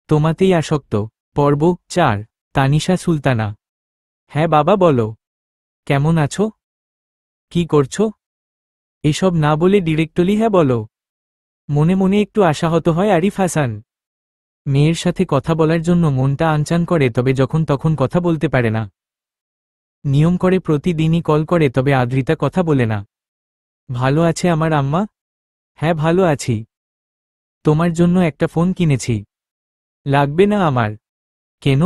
তোমাতেই আসক্ত। পর্ব 4। তানিশা সুলতানা। হ্যাঁ বাবা বলো। কেমন আছো? কি করছো? এসব না বলে ডিরেক্টলি হ্যাঁ বলো। মনে মনে একটু আশাহত হয় আরিফ হাসান। মেয়ের সাথে কথা বলার জন্য মনটা আনচান করে, তবে যখন তখন কথা বলতে পারে না। নিয়ম করে প্রতিদিনই কল করে, তবে আদ্রিতা কথা বলে না। ভালো আছে আমার আম্মা? হ্যাঁ ভালো আছি। তোমার জন্য একটা ফোন কিনেছি। লাগবে না আমার। কেন?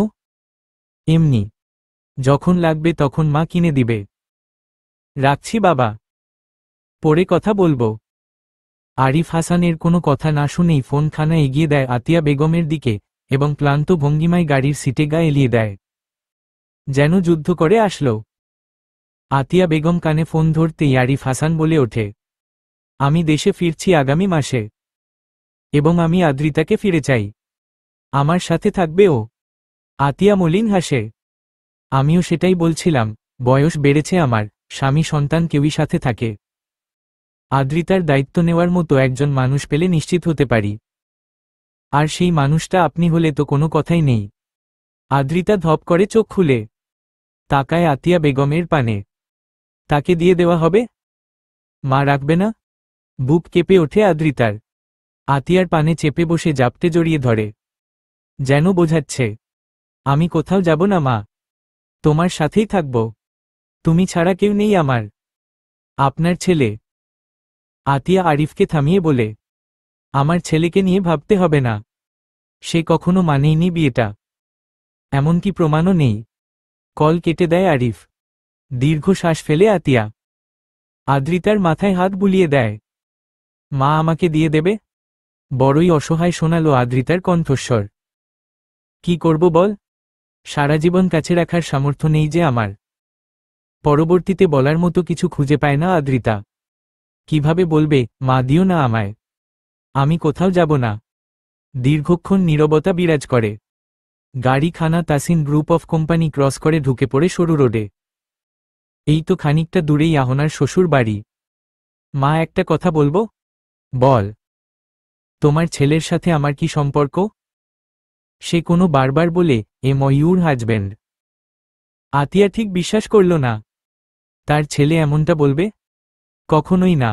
এমনি। যখন লাগবে তখন মা কিনে দিবে। রাখছি বাবা, পরে কথা বলবো। আরিফ হাসানের কোনো কথা না শুনেই ফোনখানা এগিয়ে দেয় আতিয়া বেগমের দিকে এবং ক্লান্ত ভঙ্গিমায় গাড়ির সিটে গা এলিয়ে দেয়, যেন যুদ্ধ করে আসলো। আতিয়া বেগম কানে ফোন ধরতেই আরিফ হাসান বলে ওঠে, আমি দেশে ফিরছি আগামী মাসে, এবং আমি আদ্রিতাকে ফিরে চাই। আমার সাথে থাকবে ও? আতিয়া মলিন হাসে, আমিও সেটাই বলছিলাম। বয়স বেড়েছে আমার, স্বামী সন্তান কেউই সাথে থাকে। আদ্রিতার দায়িত্ব নেওয়ার মতো একজন মানুষ পেলে নিশ্চিত হতে পারি। আর সেই মানুষটা আপনি হলে তো কোনো কথাই নেই। আদ্রিতা ধপ করে চোখ খুলে তাকায় আতিয়া বেগমের পানে। তাকে দিয়ে দেওয়া হবে? মা রাখবে না? বুক কেঁপে ওঠে আদ্রিতার। আতিয়ার পানে চেপে বসে জাপটে জড়িয়ে ধরে, যেন বোঝাচ্ছে, আমি কোথাও যাব না মা, তোমার সাথেই থাকব। তুমি ছাড়া কেউ নেই আমার। আপনার ছেলে। আতিয়া আরিফকে থামিয়ে বলে, আমার ছেলেকে নিয়ে ভাবতে হবে না। সে কখনো মানেইনি বিয়েটা। এমনকি প্রমাণও নেই। কল কেটে দেয় আরিফ। দীর্ঘশ্বাস ফেলে আতিয়া আদ্রিতার মাথায় হাত বুলিয়ে দেয়। মা আমাকে দিয়ে দেবে? বড়ই অসহায় শোনালো আদ্রিতার কণ্ঠস্বর। কি করব বল? সারা জীবন কাছে রাখার সামর্থ্য নেই যে আমার। পরবর্তীতে বলার মতো কিছু খুঁজে পায় না আদ্রিতা। কিভাবে বলবে, মা দিও না আমায়, আমি কোথাও যাব না। দীর্ঘক্ষণ নীরবতা বিরাজ করে। গাড়ি খানা Tasin group of company cross করে ঢুকে পড়ে সরু রোডে। এই তো খানিকটা দূরেই আহনার শ্বশুর বাড়ি। মা একটা কথা বলবো? বল। তোমার ছেলের সাথে আমার কি সম্পর্ক? সে কোনো বারবার বলে, ইউর হাজব্যান্ড। আতিয়া ঠিক বিশ্বাস করল না। তার ছেলে এমনটা বলবে? কখনোই না।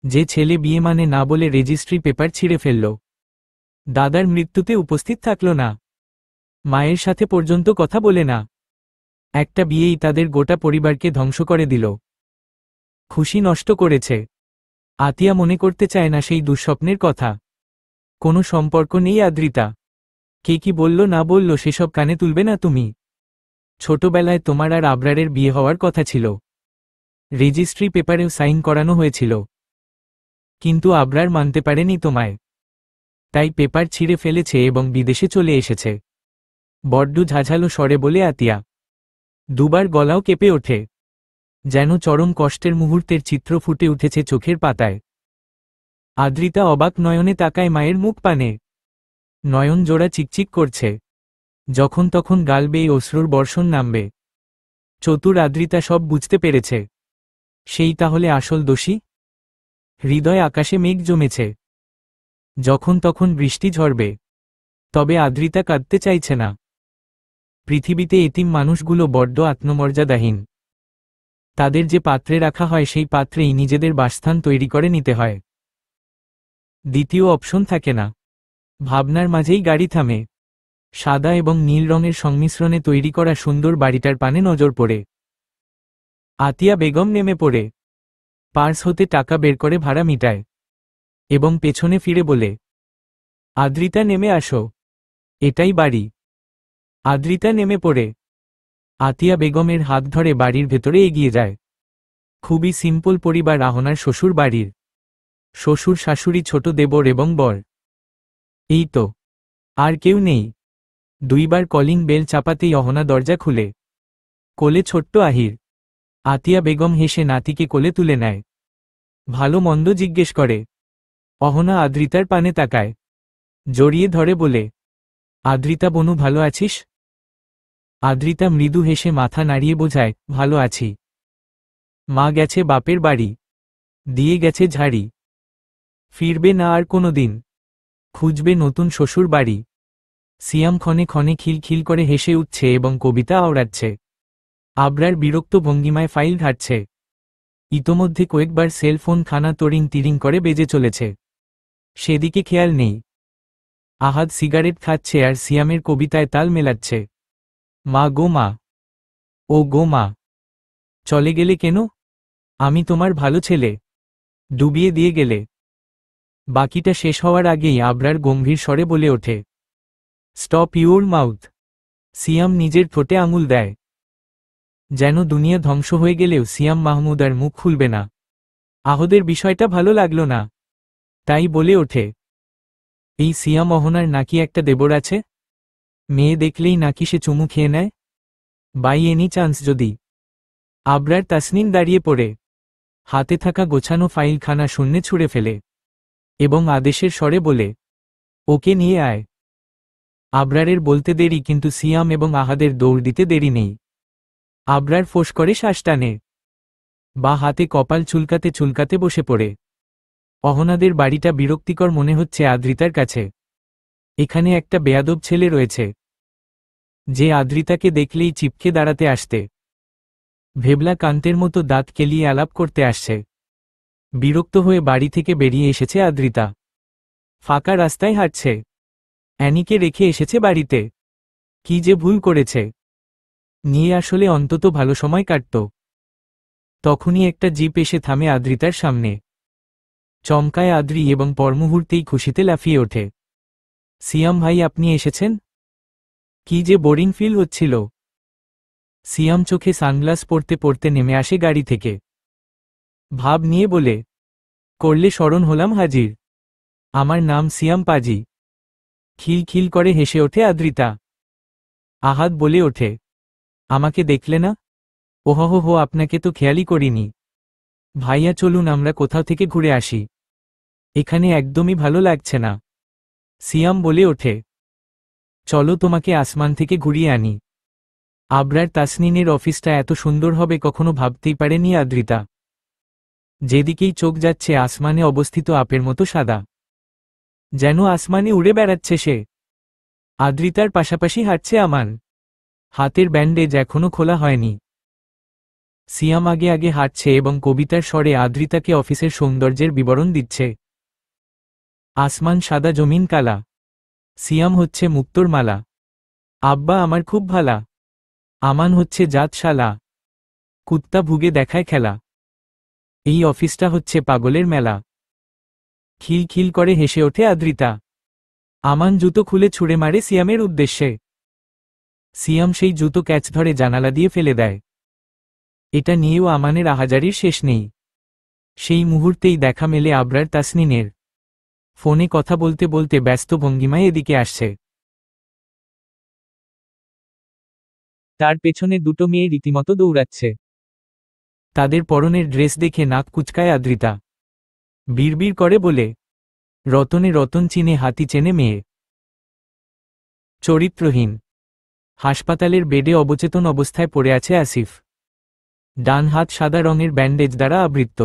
যে ছেলে বিয়ে মানে না বলে রেজিস্ট্রি পেপার ছিঁড়ে ফেলল, দাদার মৃত্যুতে উপস্থিত থাকল না, মায়ের সাথে পর্যন্ত কথা বলে না, একটা বিয়েই তাদের গোটা পরিবারকে ধ্বংস করে দিল, খুশি নষ্ট করেছে। আতিয়া মনে করতে চায় না সেই দুঃস্বপ্নের কথা। কোনো সম্পর্ক নেই আদ্রিতা। কে কি বলল না বলল সেসব কানে তুলবে না তুমি। ছোটবেলায় তোমার আর আবরারের বিয়ে হওয়ার কথা ছিল। রেজিস্ট্রি পেপারেও সাইন করানো হয়েছিল। কিন্তু আবরার মানতে পারেনি তোমায়। তাই পেপার ছিঁড়ে ফেলেছে এবং বিদেশে চলে এসেছে। বড্ড ঝাঝালো স্বরে বলে আতিয়া। দুবার গলাও কেঁপে ওঠে, যেন চরম কষ্টের মুহূর্তের চিত্র ফুটে উঠেছে চোখের পাতায়। আদ্রিতা অবাক নয়নে তাকায় মায়ের মুখ পানে। নয়ন জোড়া চিকচিক করছে। যখন তখন গাল বেয়ে অশ্রুর বর্ষণ নামবে। চতুর আদ্রিতা সব বুঝতে পেরেছে। সেই তাহলে আসল দোষী। হৃদয় আকাশে মেঘ জমেছে। যখন তখন বৃষ্টি ঝরবে। তবে আদ্রিতা কাঁদতে চাইছে না। পৃথিবীতে এতিম মানুষগুলো বড্ড আত্মমর্যাদাহীন। তাদের যে পাত্রে রাখা হয় সেই পাত্রেই নিজেদের বাসস্থান তৈরি করে নিতে হয়। দ্বিতীয় অপশন থাকে না। ভাবনার মাঝেই গাড়ি থামে। সাদা এবং নীল রঙের সংমিশ্রণে তৈরি করা সুন্দর বাড়িটার পানে নজর পড়ে। আতিয়া বেগম নেমে পড়ে পার্স হতে টাকা বের করে ভাড়া মিটায় এবং পেছনে ফিরে বলে, আদ্রিতা নেমে আসো, এটাই বাড়ি। আদ্রিতা নেমে পড়ে আতিয়া বেগমের হাত ধরে বাড়ির ভেতরে এগিয়ে যায়। খুবই সিম্পল পরিবার আহনার শ্বশুর বাড়ির। শ্বশুর শাশুড়ি ছোট দেবর এবং বর। এই তো, আর কেউ নেই। দুইবার কলিং বেল চাপাতেই অহনা দরজা খুলে। কোলে ছোট্ট আহির। আতিয়া বেগম হেসে নাতিকে কোলে তুলে নেয়। ভালো মন্দ জিজ্ঞেস করে। অহনা আদ্রিতার পানে তাকায়, জড়িয়ে ধরে বলে, আদ্রিতা বনু ভালো আছিস? আদ্রিতা মৃদু হেসে মাথা নাড়িয়ে বোঝায়, ভালো আছি। মা গেছে বাপের বাড়ি, দিয়ে গেছে ঝাড়ি। ফিরবে না আর কোনো দিন। খুঁজবে নতুন শ্বশুর বাড়ি। সিয়াম ক্ষণে ক্ষণে খিলখিল করে হেসে উঠছে এবং কবিতা আওড়াচ্ছে। আবরার বিরক্ত ভঙ্গিমায় ফাইল ঘাটছে। ইতোমধ্যে কয়েকবার সেলফোন খানা তরিং তিরিং করে বেজে চলেছে। সেদিকে খেয়াল নেই। আহাদ সিগারেট খাচ্ছে আর সিয়ামের কবিতায় তাল মেলাচ্ছে। মা গো মা, ও গো মা, চলে গেলে কেন? আমি তোমার ভালো ছেলে, ডুবিয়ে দিয়ে গেলে। বাকিটা শেষ হওয়ার আগেই আবরার গম্ভীর স্বরে বলে ওঠে, স্টপ ইউর মাউথ। সিয়াম নিজের ঠোঁটে আঙুল দেয়। যেন দুনিয়া ধ্বংস হয়ে গেলেও সিয়াম মাহমুদ আর মুখ খুলবে না। আহদের বিষয়টা ভালো লাগলো না, তাই বলে ওঠে, এই সিয়াম অহনার নাকি একটা দেবর আছে? মেয়ে দেখলেই নাকি সে চুমু খেয়ে নেয়? বাই এনি চান্স যদি। আবরার তাসনিন দাঁড়িয়ে পড়ে, হাতে থাকা গোছানো ফাইলখানা শূন্যে ছুঁড়ে ফেলে এবং আদেশের স্বরে বলে, ওকে নিয়ে আয়। আবরারের বলতে দেরি, কিন্তু সিয়াম এবং আহাদের দৌড় দিতে দেরি নেই। আবরার ফোঁস করে শ্বাস টানে, বা হাতে কপাল চুলকাতে চুলকাতে বসে পড়ে। অহনাদের বাড়িটা বিরক্তিকর মনে হচ্ছে আদ্রিতার কাছে। এখানে একটা বেয়াদব ছেলে রয়েছে, যে আদ্রিতাকে দেখলেই চিপকে দাঁড়াতে আসতে, ভেবলা কান্তের মতো দাঁত কেলিয়ে আলাপ করতে আসছে। বিরক্ত হয়ে বাড়ি থেকে বেরিয়ে এসেছে আদ্রিতা। ফাঁকা রাস্তায় হাঁটছে। অ্যানিকে রেখে এসেছে বাড়িতে। কি যে ভুল করেছে। নিয়ে আসলে অন্তত ভালো সময় কাটত। তখনই একটা জিপ এসে থামে আদ্রিতার সামনে। চমকায় আদ্রি এবং পরমুহূর্তেই খুশিতে লাফিয়ে ওঠে। সিয়াম ভাই, আপনি এসেছেন? কি যে বোরিং ফিল হচ্ছিল। সিয়াম চোখে সানগ্লাস পরতে পরতে নেমে আসে গাড়ি থেকে। ভাব নিয়ে বলে, করলে স্মরণ হলাম হাজির। আমার নাম সিয়াম পাজি। খিলখিল করে হেসে ওঠে আদ্রিতা। আহাদ বলে ওঠে, আমাকে দেখলে না? ওহো, আপনাকে তো খেয়ালই করিনি। ভাইয়া, চলুন আমরা কোথাও থেকে ঘুরে আসি। এখানে একদমই ভালো লাগছে না। সিয়াম বলে ওঠে, চলো তোমাকে আসমান থেকে ঘুরিয়ে আনি। আবরার তাসনিনের অফিসটা এত সুন্দর হবে কখনো ভাবতেই পারেনি আদ্রিতা। যেদিকেই চোখ যাচ্ছে আসমানে অবস্থিত আপের মতো সাদা। যেন আসমানে উড়ে বেড়াচ্ছে সে। আদ্রিতার পাশাপাশি হাঁটছে আমান। হাতের ব্যান্ডেজ এখনো খোলা হয়নি। সিয়াম আগে আগে হাঁটছে এবং কবিতার স্বরে আদ্রিতাকে অফিসের সৌন্দর্যের বিবরণ দিচ্ছে। আসমান সাদা, জমিন কালা। সিয়াম হচ্ছে মুক্তোর মালা। আব্বা আমার খুব ভালা। আমান হচ্ছে জাতশালা। কুত্তা ভুগে দেখায় খেলা। এই অফিসটা হচ্ছে পাগলের মেলা। খিলখিল করে হেসে ওঠে আদ্রিতা। আমান জুতো খুলে ছুঁড়ে মারে সিয়ামের উদ্দেশ্যে। সিয়াম সেই জুতো ক্যাচ ধরে জানালা দিয়ে ফেলে দেয়। এটা নিয়েও আমানের আহাজারির শেষ নেই। সেই মুহূর্তেই দেখা মেলে আবরার তাসনিনের। ফোনে কথা বলতে বলতে ব্যস্ত ভঙ্গিমায় এদিকে আসছে। তার পেছনে দুটো মেয়ে রীতিমতো দৌড়াচ্ছে। তাদের পরনের ড্রেস দেখে নাক কুচকায় আদ্রিতা। বিড়বিড় করে বলে, রতনে রতন চিনে হাতি চেনে মেয়ে। চরিত্রহীন। হাসপাতালের বেডে অবচেতন অবস্থায় পড়ে আছে আসিফ। ডান হাত সাদা রঙের ব্যান্ডেজ দ্বারা আবৃত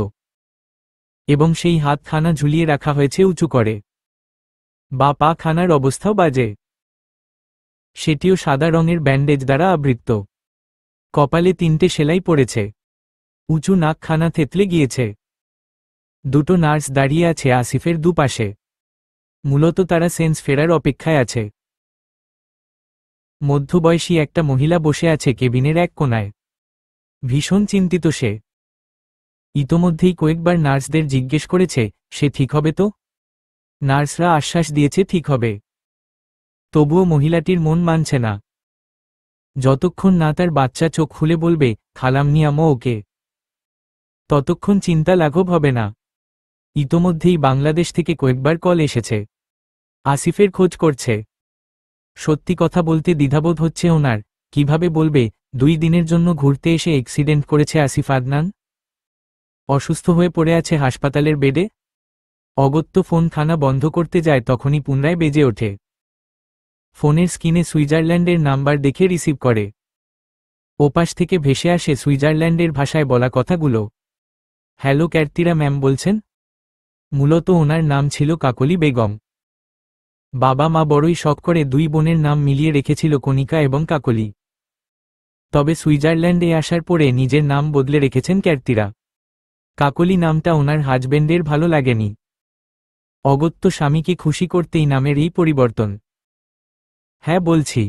এবং সেই হাতখানা ঝুলিয়ে রাখা হয়েছে উঁচু করে। বা পা খানার অবস্থাও বাজে। সেটিও সাদা রঙের ব্যান্ডেজ দ্বারা আবৃত। কপালে 3টে সেলাই পড়েছে। উঁচু নাকখানা থেতলে গিয়েছে। দুটো নার্স দাঁড়িয়ে আছে আসিফের দুপাশে। মূলত তারা সেন্স ফেরার অপেক্ষায় আছে। মধ্যবয়সী একটা মহিলা বসে আছে কেবিনের এক কোনায়। ভীষণ চিন্তিত সে। ইতোমধ্যেই কয়েকবার নার্সদের জিজ্ঞেস করেছে, সে ঠিক হবে তো? নার্সরা আশ্বাস দিয়েছে ঠিক হবে। তবুও মহিলাটির মন মানছে না। যতক্ষণ না তার বাচ্চা চোখ খুলে বলবে, খালাম নিয়ামো ওকে, ততক্ষণ চিন্তা লাঘব হবে না। ইতোমধ্যেই বাংলাদেশ থেকে কয়েকবার কল এসেছে। আসিফের খোঁজ করছে। সত্যি কথা বলতে দ্বিধাবোধ হচ্ছে ওনার। কিভাবে বলবে 2 দিনের জন্য ঘুরতে এসে অ্যাক্সিডেন্ট করেছে আসিফ আদনান? অসুস্থ হয়ে পড়ে আছে হাসপাতালের বেডে। অগত্য ফোন খানা বন্ধ করতে যায় তখনই পুনরায় বেজে ওঠে। ফোনের স্ক্রিনে সুইজারল্যান্ডের নাম্বার দেখে রিসিভ করে। ওপাশ থেকে ভেসে আসে সুইজারল্যান্ডের ভাষায় বলা কথাগুলো। হ্যালো ক্যারতিরা ম্যাম বলছেন? মূলত ওনার নাম ছিল কাকলি বেগম। বাবা মা বড়ই শখ করে দুই বোনের নাম মিলিয়ে রেখেছিল কণিকা এবং কাকলি। তবে সুইজারল্যান্ডে আসার পরে নিজের নাম বদলে রেখেছেন ক্যার্তিরা। কাকলি নামটা ওনার হাজবেন্ডের ভালো লাগেনি। অগত্য স্বামীকে খুশি করতেই নামের এই পরিবর্তন। হ্যাঁ বলছি।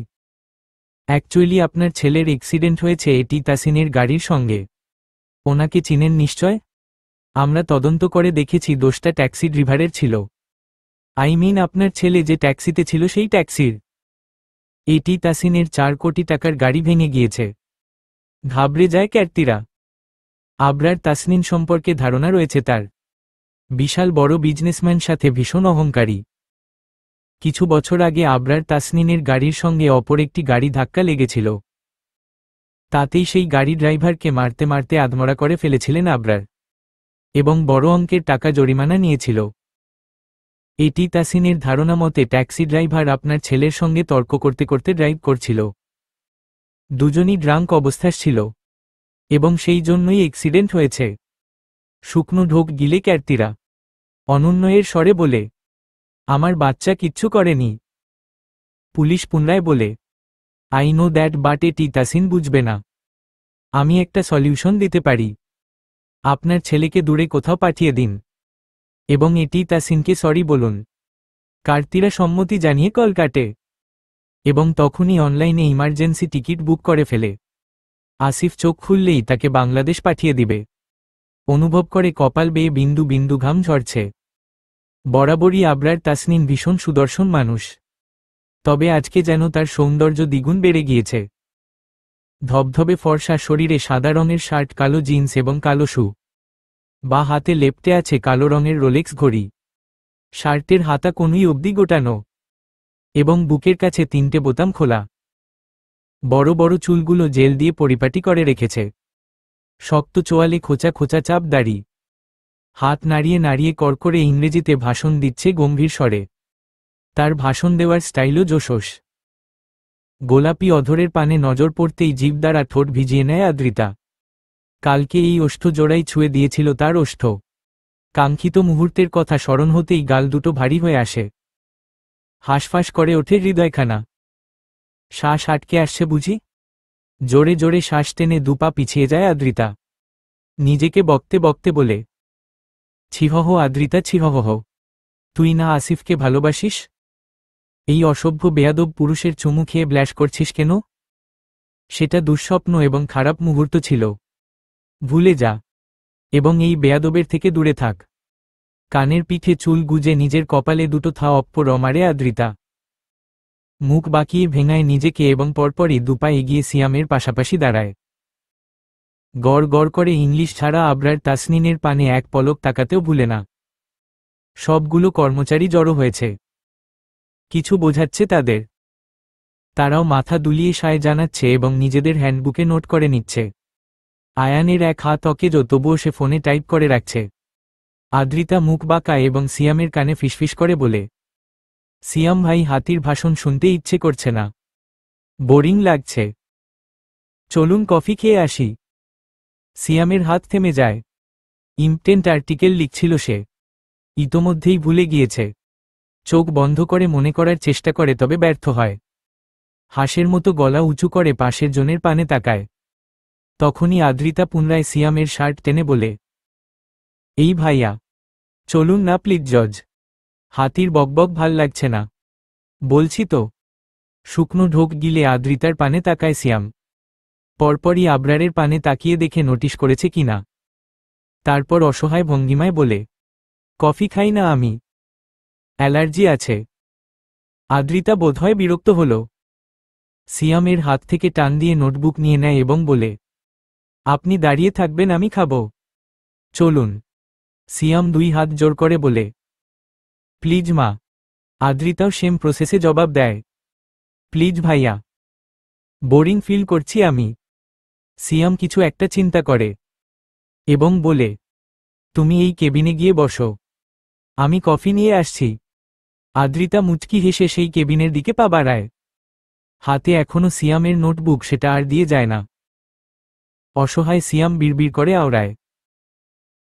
অ্যাকচুয়ালি আপনার ছেলের অ্যাক্সিডেন্ট হয়েছে এটি তাসিনের গাড়ির সঙ্গে। ওনাকে চিনেন নিশ্চয়? আমরা তদন্ত করে দেখেছি দোষটা ট্যাক্সি ড্রাইভারের ছিল। আপনার ছেলে যে ট্যাক্সিতে ছিল সেই ট্যাক্সির। এটি তাসিনের 4 কোটি টাকার গাড়ি ভেঙে গিয়েছে। ঘাবড়ে যায় ক্যার্তিরা। আবরার তাসনিন সম্পর্কে ধারণা রয়েছে তার। বিশাল বড় বিজনেসম্যান সাথে ভীষণ অহংকারী। কিছু বছর আগে আবরার তাসনিনের গাড়ির সঙ্গে অপর একটি গাড়ি ধাক্কা লেগেছিল। তাতেই সেই গাড়ি ড্রাইভারকে মারতে মারতে আধমরা করে ফেলেছিলেন আবরার এবং বড় অঙ্কের টাকা জরিমানা নিয়েছিল। এটি তাসিনের ধারণা মতে ট্যাক্সি ড্রাইভার আপনার ছেলের সঙ্গে তর্ক করতে করতে ড্রাইভ করছিল। দুজনই ড্রাঙ্ক অবস্থায় ছিল এবং সেই জন্যই অ্যাক্সিডেন্ট হয়েছে। শুকনো ঢোক গিলে ক্যার্তিরা অনুন্নয়ের স্বরে বলে, আমার বাচ্চা কিচ্ছু করেনি। পুলিশ পুনরায় বলে, আই নো দ্যাট, বাট এটি তাসিন বুঝবে না। আমি একটা সলিউশন দিতে পারি। আপনার ছেলেকে দূরে কোথাও পাঠিয়ে দিন এবং এটি তাসিনকে সরি বলুন। কার্তিরা সম্মতি জানিয়ে কল কাটে এবং তখনই অনলাইনে ইমার্জেন্সি টিকিট বুক করে ফেলে। আসিফ চোখ খুললেই তাকে বাংলাদেশ পাঠিয়ে দিবে। অনুভব করে কপাল বেয়ে বিন্দু বিন্দু ঘাম ঝরছে। বরাবরই আবরার তাসনিন ভীষণ সুদর্শন মানুষ, তবে আজকে যেন তার সৌন্দর্য দ্বিগুণ বেড়ে গিয়েছে। ধবধবে ফর্সা শরীরে সাদা রঙের শার্ট, কালো জিন্স এবং কালো শু। বা হাতে লেপ্টে আছে কালো রঙের রোলেক্স ঘড়ি। শার্টের হাতা কোনুই অবধি গোটানো এবং বুকের কাছে 3টে বোতাম খোলা। বড় বড় চুলগুলো জেল দিয়ে পরিপাটি করে রেখেছে। শক্ত চোয়ালে খোঁচা খোঁচা চাপ দাড়ি। হাত নাড়িয়ে নাড়িয়ে করকরে ইংরেজিতে ভাষণ দিচ্ছে গম্ভীর স্বরে। তার ভাষণ দেওয়ার স্টাইলও জোশোস। গোলাপি অধরের পানে নজর পড়তেই জিভ দ্বারা ঠোঁট ভিজিয়ে নেয় আদ্রিতা। কালকে এই ওষ্ঠ জোড়াই ছুঁয়ে দিয়েছিল তার ওষ্ঠ। কাঙ্ক্ষিত মুহূর্তের কথা স্মরণ হতেই গাল দুটো ভারী হয়ে আসে। হাঁসফাঁস করে ওঠে হৃদয়খানা। শ্বাস আটকে আসছে বুঝি? জোরে জোরে শ্বাস টেনে দুপা পিছিয়ে যায় আদ্রিতা। নিজেকে বকতে বকতে বলে, ছিহহ আদ্রিতা, ছিহহ। তুই না আসিফকে ভালোবাসিস? এই অসভ্য বেয়াদব পুরুষের চুমু খেয়ে ব্ল্যাশ করছিস কেন? সেটা দুঃস্বপ্ন এবং খারাপ মুহূর্ত ছিল। ভুলে যা এবং এই বেয়াদবের থেকে দূরে থাক। কানের পিঠে চুল গুজে নিজের কপালে দুটো থা অপ্পর মারে আদ্রিতা। মুখ বাঁকিয়ে ভেঙায় নিজেকে এবং পরপরই দুপা এগিয়ে সিয়ামের পাশাপাশি দাঁড়ায়। গড় গড় করে ইংলিশ ছাড়া আবরার তাসনিনের পানে এক পলক তাকাতেও ভুলে না। সবগুলো কর্মচারী জড়ো হয়েছে। কিছু বোঝাচ্ছে তাদের। তারাও মাথা দুলিয়ে সায় জানাচ্ছে এবং নিজেদের হ্যান্ডবুকে নোট করে নিচ্ছে। আয়ানের এক হাত অকেজ, তবুও সে ফোনে টাইপ করে রাখছে। আদ্রিতা মুখ বাঁকায় এবং সিয়ামের কানে ফিসফিস করে বলে, সিয়াম ভাই, হাতির ভাষণ শুনতে ইচ্ছে করছে না, বোরিং লাগছে। চলুন কফি খেয়ে আসি। সিয়ামের হাত থেমে যায়। ইম্পটেন্ট আর্টিকেল লিখছিল সে। ইতোমধ্যেই ভুলে গিয়েছে। চোখ বন্ধ করে মনে করার চেষ্টা করে, তবে ব্যর্থ হয়। হাঁসের মতো গলা উঁচু করে পাশের জনের পানে তাকায়। তখনই আদ্রিতা পুনরায় সিয়ামের শার্ট টেনে বলে, এই ভাইয়া, চলুন না প্লিজ জজ। হাতির বকবক ভাল লাগছে না। বলছি তো। শুকনো ঢোক গিলে আদ্রিতার পানে তাকায় সিয়াম। পরপরই আবরারের পানে তাকিয়ে দেখে নোটিশ করেছে কিনা। তারপর অসহায় ভঙ্গিমায় বলে, কফি খাই না আমি, অ্যালার্জি আছে। আদ্রিতা বোধহয় বিরক্ত হল। সিয়ামের হাত থেকে টান দিয়ে নোটবুক নিয়ে নেয় এবং বলে, আপনি দাঁড়িয়ে থাকবেন, আমি খাব। চলুন। সিয়াম 2 হাত জোর করে বলে, প্লিজ মা। আদ্রিতাও সেম প্রসেসে জবাব দেয়, প্লিজ ভাইয়া, বোরিং ফিল করছি আমি। সিয়াম কিছু একটা চিন্তা করে এবং বলে, তুমি এই কেবিনে গিয়ে বসো, আমি কফি নিয়ে আসছি। আদ্রিতা মুচকি হেসে সেই কেবিনের দিকে পা বাড়ায়। হাতে এখনো সিয়ামের নোটবুক, সেটা আর দিয়ে যায় না। অসহায় সিয়াম বিড়বিড় করে আওড়ায়,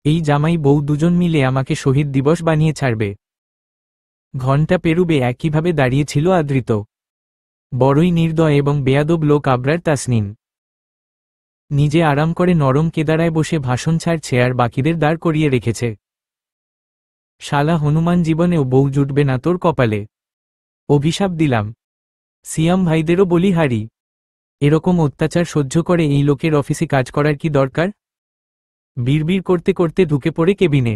এই জামাই বউ দুজন মিলে আমাকে শহীদ দিবস বানিয়ে ছাড়বে। ঘণ্টা পেরুবে একইভাবে দাঁড়িয়েছিল আদৃত। বড়ই নির্দয় এবং বেয়াদব লোক আবরার তাসনিন। নিজে আরাম করে নরম কেদারায় বসে ভাষণ ছাড়ছে আর বাকিদের দাঁড় করিয়ে রেখেছে। শালা হনুমান জীবনেও বউ জুটবে না তোর কপালে। অভিশাপ দিলাম। সিয়াম ভাইদেরও বলি হারি। এরকম অত্যাচার সহ্য করে এই লোকের অফিসে কাজ করার কি দরকার? বিড়বিড় করতে করতে ঢুকে পড়ে কেবিনে।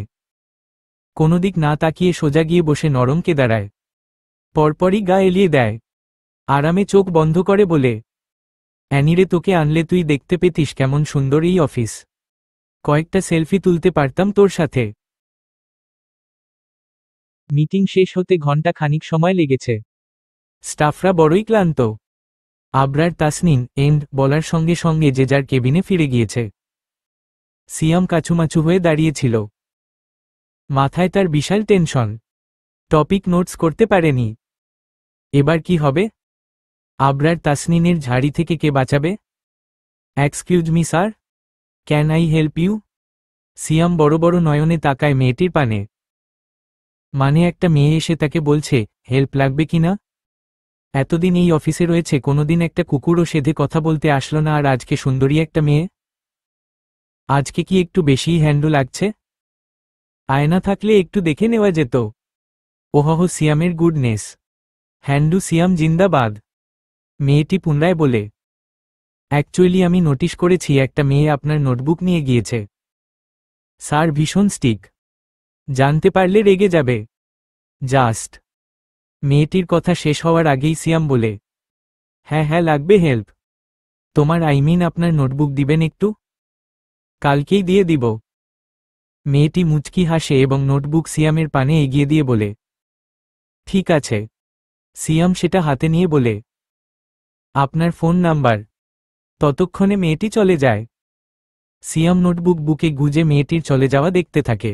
কোনো দিক না তাকিয়ে সোজা গিয়ে বসে নরম কেদারায়। পরপরই গা এলিয়ে দেয়। আরামে চোখ বন্ধ করে বলে, অ্যানিরে তোকে আনলে তুই দেখতে পেতিস কেমন সুন্দর এই অফিস। কয়েকটা সেলফি তুলতে পারতাম তোর সাথে। মিটিং শেষ হতে ঘণ্টা খানিক সময় লেগেছে। স্টাফরা বড়ই ক্লান্ত। আবরার তাসনিন এন্ড বলার সঙ্গে সঙ্গে যে যার কেবিনে ফিরে গিয়েছে। সিয়াম কাছুমাছু হয়ে দাঁড়িয়েছিল। মাথায় তার বিশাল টেনশন। টপিক নোটস করতে পারেনি। এবার কি হবে? আবরার তাসনিনের ঝাড়ি থেকে কে বাঁচাবে? Excuse me sir, can I help you? Siam বড় বড় নয়নে তাকায় মেয়েটির পানে। মানে একটা মেয়ে এসে তাকে বলছে হেল্প লাগবে কিনা? এতদিন এই অফিসে রয়েছে, কোনোদিন একটা কুকুরও সেধে কথা বলতে আসলো না, আর আজকে সুন্দরী একটা মেয়ে। আজকে কি একটু বেশিই হ্যান্ডু লাগছে? আয়না থাকলে একটু দেখে নেওয়া যেত। ওহহ সিয়ামের গুডনেস। হ্যান্ডু সিয়াম জিন্দাবাদ। মেয়েটি পুনরায় বলে, অ্যাকচুয়ালি আমি নোটিশ করেছি একটা মেয়ে আপনার নোটবুক নিয়ে গিয়েছে। স্যার ভীষণ স্টিক, জানতে পারলে রেগে যাবে। জাস্ট। মেয়েটির কথা শেষ হওয়ার আগেই সিয়াম বলে, হ্যাঁ হ্যাঁ লাগবে হেল্প। তোমার আপনার নোটবুক দিবেন একটু? কালকেই দিয়ে দিব। মেয়েটি মুচকি হাসে এবং নোটবুক সিয়ামের পানে এগিয়ে দিয়ে বলে, ঠিক আছে। সিয়াম সেটা হাতে নিয়ে বলে, আপনার ফোন নাম্বার। ততক্ষণে মেয়েটি চলে যায়। সিয়াম নোটবুক বুকে গুজে মেয়েটির চলে যাওয়া দেখতে থাকে।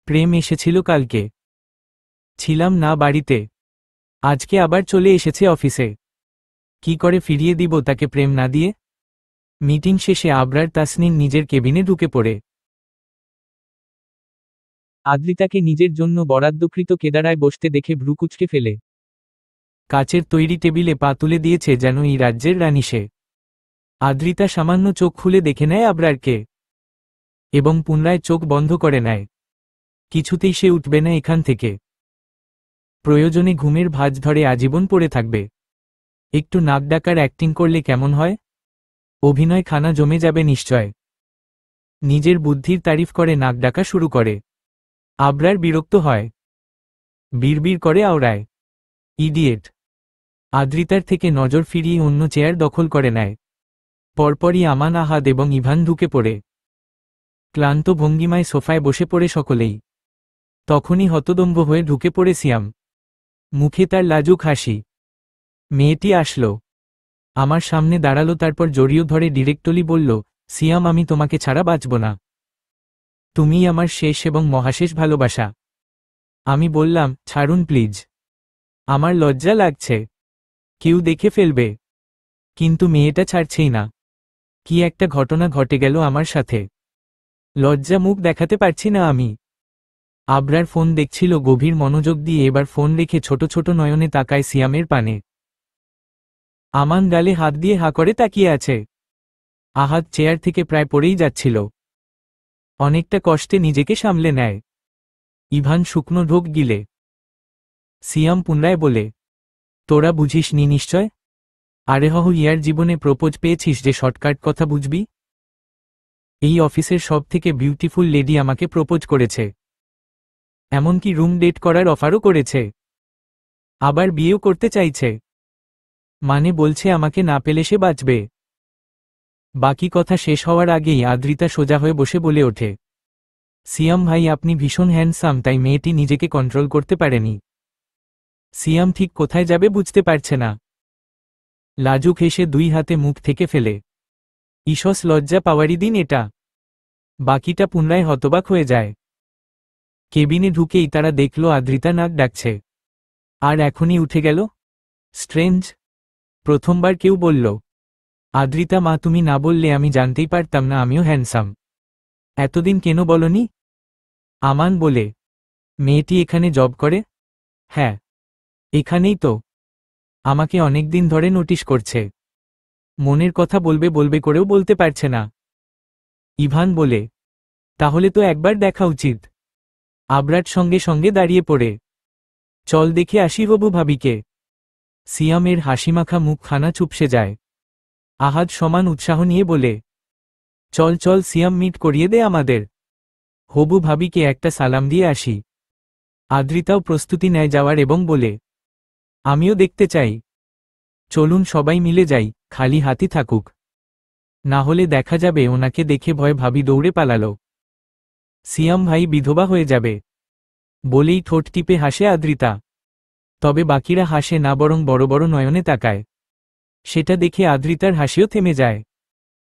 প্রেম এসেছিল কালকে। ছিলাম না বাড়িতে। আজকে আবার চলে এসেছে অফিসে। কি করে ফিরিয়ে দিব তাকে প্রেম না দিয়ে? মিটিং শেষে আবরার তাসনিন নিজের কেবিনে ঢুকে পড়ে। আদ্রিতাকে নিজের জন্য বরাদ্দকৃত কেদারায় বসতে দেখে ভ্রু কুঁচকে ফেলে। কাচের তৈরি টেবিলে পা তুলে দিয়েছে যেন এই রাজ্যের রানী সে। আদ্রিতা সামান্য চোখ খুলে দেখে নেয় আবরারকে এবং পুনরায় চোখ বন্ধ করে নেয়। কিছুতেই সে উঠবে না এখান থেকে। প্রয়োজনে ঘুমের ভাঁজ ধরে আজীবন পড়ে থাকবে। একটু নাক ডাকার অ্যাক্টিং করলে কেমন হয়? অভিনয় খানা জমে যাবে নিশ্চয়। নিজের বুদ্ধির তারিফ করে নাক ডাকা শুরু করে। আবরার বিরক্ত হয়। বিড়বিড় করে আওড়ায়, ইডিয়েট। আদ্রিতার থেকে নজর ফিরিয়ে অন্য চেয়ার দখল করে নেয়। পরপরই আমান, আহাদ এবং ইভান ঢুকে পড়ে। ক্লান্ত ভঙ্গিমায় সোফায় বসে পড়ে সকলেই। তখনই হতদম্ব হয়ে ঢুকে পড়ে সিয়াম। মুখে তার লাজুক হাসি। মেয়েটি আসলো, আমার সামনে দাঁড়ালো, তারপর জড়িয়ে ধরে ডিরেক্টলি বলল, সিয়াম আমি তোমাকে ছাড়া বাঁচব না। তুমিই আমার শেষ এবং মহাশেষ ভালোবাসা। আমি বললাম, ছাড়ুন প্লিজ। আমার লজ্জা লাগছে। কেউ দেখে ফেলবে। কিন্তু মেয়েটা ছাড়ছেই না। কি একটা ঘটনা ঘটে গেল আমার সাথে। লজ্জা মুখ দেখাতে পারছি না আমি। আবরার ফোন দেখছিল গভীর মনোযোগ দিয়ে, এবার ফোন রেখে ছোট ছোট নয়নে তাকায় সিয়ামের পানে। আমান গালে হাত দিয়ে হা করে তাকিয়ে আছে। আহাদ চেয়ার থেকে প্রায় পড়েই যাচ্ছিল। অনেকটা কষ্টে নিজেকে সামলে নেয়। ইভান শুকনো ঢোক গিলে। সিয়াম পুনরায় বলে, তোরা বুঝিস নি নিশ্চয়? আরে হহ ইয়ার জীবনে প্রপোজ পেয়েছিস যে শর্টকাট কথা বুঝবি? এই অফিসের সব থেকে বিউটিফুল লেডি আমাকে প্রপোজ করেছে। এমনকি রুম ডেট করার অফারও করেছে। আবার বিয়েও করতে চাইছে। মানে বলছে আমাকে না পেলে সে বাঁচবে। বাকি কথা শেষ হওয়ার আগেই আদ্রিতা সোজা হয়ে বসে বলে ওঠে, সিয়াম ভাই আপনি ভীষণ হ্যান্ডসাম, তাই মেয়েটি নিজেকে কন্ট্রোল করতে পারেনি। সিয়াম ঠিক কোথায় যাবে বুঝতে পারছে না। লাজুক হেসে দুই হাতে মুখ থেকে ফেলে। ঈষৎ লজ্জা পাওয়ারই দিন এটা। বাকিটা পুনরায় হতবাক হয়ে যায়। কেবিনে ঢুকেই তারা দেখল আদ্রিতা নাক ডাকছে। আর এখনই উঠে গেল? স্ট্রেঞ্জ। প্রথমবার কেউ বলল, আদ্রিতা মা তুমি না বললে আমি জানতেই পারতাম না আমিও হ্যান্ডসাম। এতদিন কেন বলনি? আমান বলে, মেয়েটি এখানে জব করে? হ্যাঁ, এখানেই তো। আমাকে অনেকদিন ধরে নোটিশ করছে। মনের কথা বলবে বলবে করেও বলতে পারছে না। ইভান বলে, তাহলে তো একবার দেখা উচিত। আবরার সঙ্গে সঙ্গে দাঁড়িয়ে পড়ে, চল দেখে আসি হবু ভাবিকে। সিয়ামের হাসিমাখা মুখখানা চুপসে যায়। আহাদ সমান উৎসাহ নিয়ে বলে, চল চল সিয়াম, মিট করিয়ে দে আমাদের। হবু ভাবিকে একটা সালাম দিয়ে আসি। আদ্রিতাও প্রস্তুতি নেয় যাওয়ার এবং বলে, আমিও দেখতে চাই। চলুন সবাই মিলে যাই, খালি হাতি থাকুক। না হলে দেখা যাবে ওনাকে দেখে ভয় ভাবি দৌড়ে পালালো। সিয়াম ভাই বিধবা হয়ে যাবে। বলেই ঠোঁট টিপে হাসে আদ্রিতা। তবে বাকিরা হাসে না, বরং বড় বড় নয়নে তাকায়। সেটা দেখে আদ্রিতার হাসিও থেমে যায়।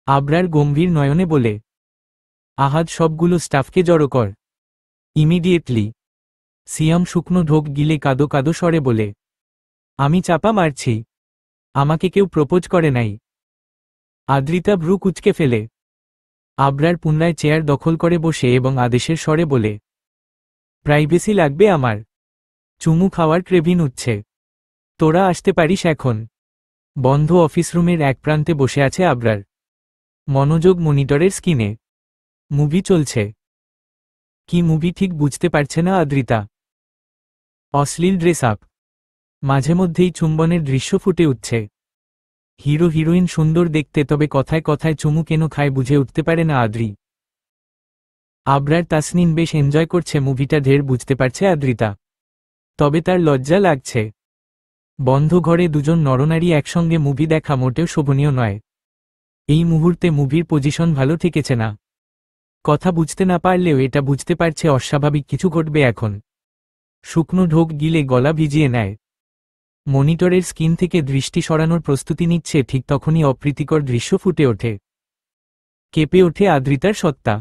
আবরার গম্ভীর নয়নে বলে, আহাদ সবগুলো স্টাফকে জড়ো কর, ইমিডিয়েটলি। সিয়াম শুকনো ঢোক গিলে কাদো কাদো স্বরে বলে, আমি চাপা মারছি। আমাকে কেউ প্রপোজ করে নাই। আদ্রিতা ভ্রু কুঁচকে ফেলে। আবরার পুনরায় চেয়ার দখল করে বসে এবং আদেশের স্বরে বলে, প্রাইভেসি লাগবে আমার। চুমু খাওয়ার ক্রেভিন উঠছে। তোরা আসতে পারিস এখন। বন্ধ অফিস রুমের এক প্রান্তে বসে আছে আবরার। মনোযোগ মনিটরের স্ক্রিনে। মুভি চলছে। কি মুভি ঠিক বুঝতে পারছে না আদ্রিতা। অশ্লীল ড্রেস আপ, মাঝে মধ্যেই চুম্বনের দৃশ্য ফুটে উঠছে। হিরো হিরোইন সুন্দর দেখতে, তবে কথায় কথায় চুমু কেন খায় বুঝে উঠতে পারে না আদ্রি। আবরার তাসনিন বেশ এনজয় করছে মুভিটা, ঢের বুঝতে পারছে আদ্রিতা। তবে তার লজ্জা লাগছে। বন্ধ ঘরে দুজন নরনারী একসঙ্গে মুভি দেখা মোটেও শোভনীয় নয়। এই মুহূর্তে মুভির পজিশন ভালো ঠেকেছে না। কথা বুঝতে না পারলেও এটা বুঝতে পারছে অস্বাভাবিক কিছু ঘটবে এখন। শুকনো ঢোক গিলে গলা ভিজিয়ে নেয়। মনিটরের স্ক্রিন থেকে দৃষ্টি সরানোর প্রস্তুতি নিচ্ছে, ঠিক তখনই অপ্রীতিকর দৃশ্য ফুটে ওঠে। কেঁপে ওঠে আদ্রিতার সত্তা।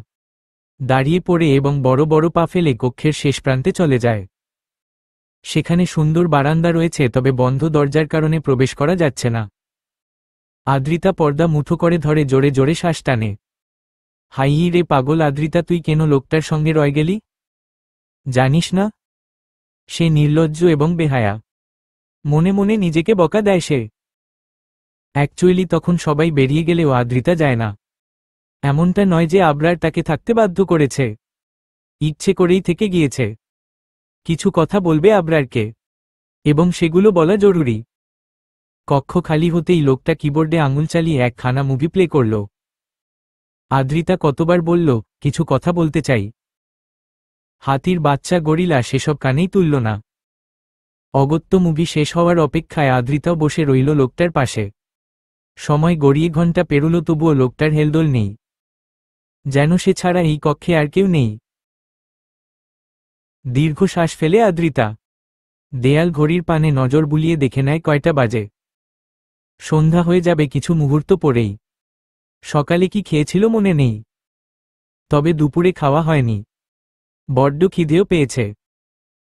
দাঁড়িয়ে পড়ে এবং বড় বড় পা ফেলে কক্ষের শেষ প্রান্তে চলে যায়। সেখানে সুন্দর বারান্দা রয়েছে, তবে বন্ধ দরজার কারণে প্রবেশ করা যাচ্ছে না। আদ্রিতা পর্দা মুঠো করে ধরে জোরে জোরে শ্বাস টানে। হাই রে পাগল আদ্রিতা, তুই কেন লোকটার সঙ্গে রয়ে গেলি? জানিস না সে নির্লজ্জ এবং বেহায়া। মনে মনে নিজেকে বকা দেয় সে। অ্যাকচুয়ালি তখন সবাই বেরিয়ে গেলেও আদ্রিতা যায় না। এমনটা নয় যে আবরার তাকে থাকতে বাধ্য করেছে, ইচ্ছে করেই থেকে গিয়েছে। কিছু কথা বলবে আবরারকে, এবং সেগুলো বলা জরুরি। কক্ষ খালি হতেই লোকটা কিবোর্ডে আঙুল চালিয়ে একখানা মুভি প্লে করল। আদ্রিতা কতবার বলল, কিছু কথা বলতে চাই। হাতির বাচ্চা গরিলা সেসব কানেই তুলল না। অগত্য মুভি শেষ হওয়ার অপেক্ষায় আদ্রিতাও বসে রইল লোকটার পাশে। সময় গড়িয়ে ঘন্টা পেরুল, তবুও লোকটার হেলদোল নেই। যেন সে ছাড়া এই কক্ষে আর কেউ নেই। দীর্ঘশ্বাস ফেলে আদ্রিতা দেয়াল ঘড়ির পানে নজর বুলিয়ে দেখে নেয় কয়টা বাজে। সন্ধ্যা হয়ে যাবে কিছু মুহূর্ত পরেই। সকালে কি খেয়েছিল মনে নেই, তবে দুপুরে খাওয়া হয়নি। বড্ড খিদেও পেয়েছে।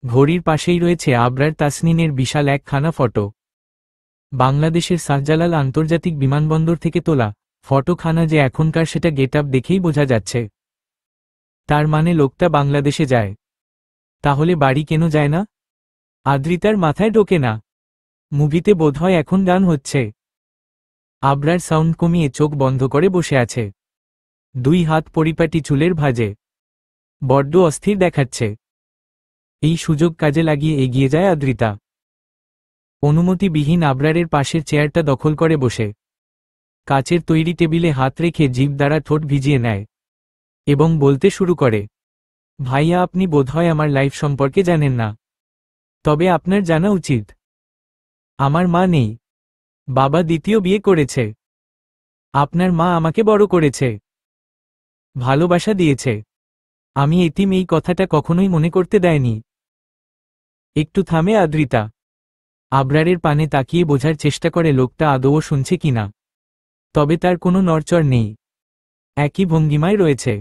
ঘড়ির পাশেই রয়েছে আবরার তাসনিনের বিশাল একখানা ফটো। বাংলাদেশের শাহজালাল আন্তর্জাতিক বিমানবন্দর থেকে তোলা ফটোখানা যে এখনকার, সেটা গেটআপ দেখেই বোঝা যাচ্ছে। তার মানে লোকটা বাংলাদেশে যায়। তাহলে বাড়ি কেন যায় না? আদ্রিতার মাথায় ঢোকে না। মুভিতে বোধহয় এখন গান হচ্ছে। আবরার সাউন্ড কমিয়ে চোখ বন্ধ করে বসে আছে। দুই হাত পরিপাটি চুলের ভাঁজে। বড্ড অস্থির দেখাচ্ছে। এই সুযোগ কাজে লাগিয়ে এগিয়ে যায় আদ্রিতা। অনুমতিবিহীন আবরারের পাশের চেয়ারটা দখল করে বসে কাচের তৈরি টেবিলে হাত রেখে জিভ দ্বারা ঠোঁট ভিজিয়ে নেয় এবং বলতে শুরু করে, ভাইয়া, আপনি বোধহয় আমার লাইফ সম্পর্কে জানেন না। তবে আপনার জানা উচিত। আমার মা নেই। বাবা দ্বিতীয় বিয়ে করেছে। আপনার মা আমাকে বড় করেছে, ভালোবাসা দিয়েছে। আমি এতিম, এই কথাটা কখনোই মনে করতে দেয়নি। একটু থামে আদ্রিতা। আবরারের পানে তাকিয়ে বোঝার চেষ্টা করে লোকটা আদৌ শুনছে কিনা। তবে তার কোনো নড়চড় নেই। একই ভঙ্গিমায় রয়েছে।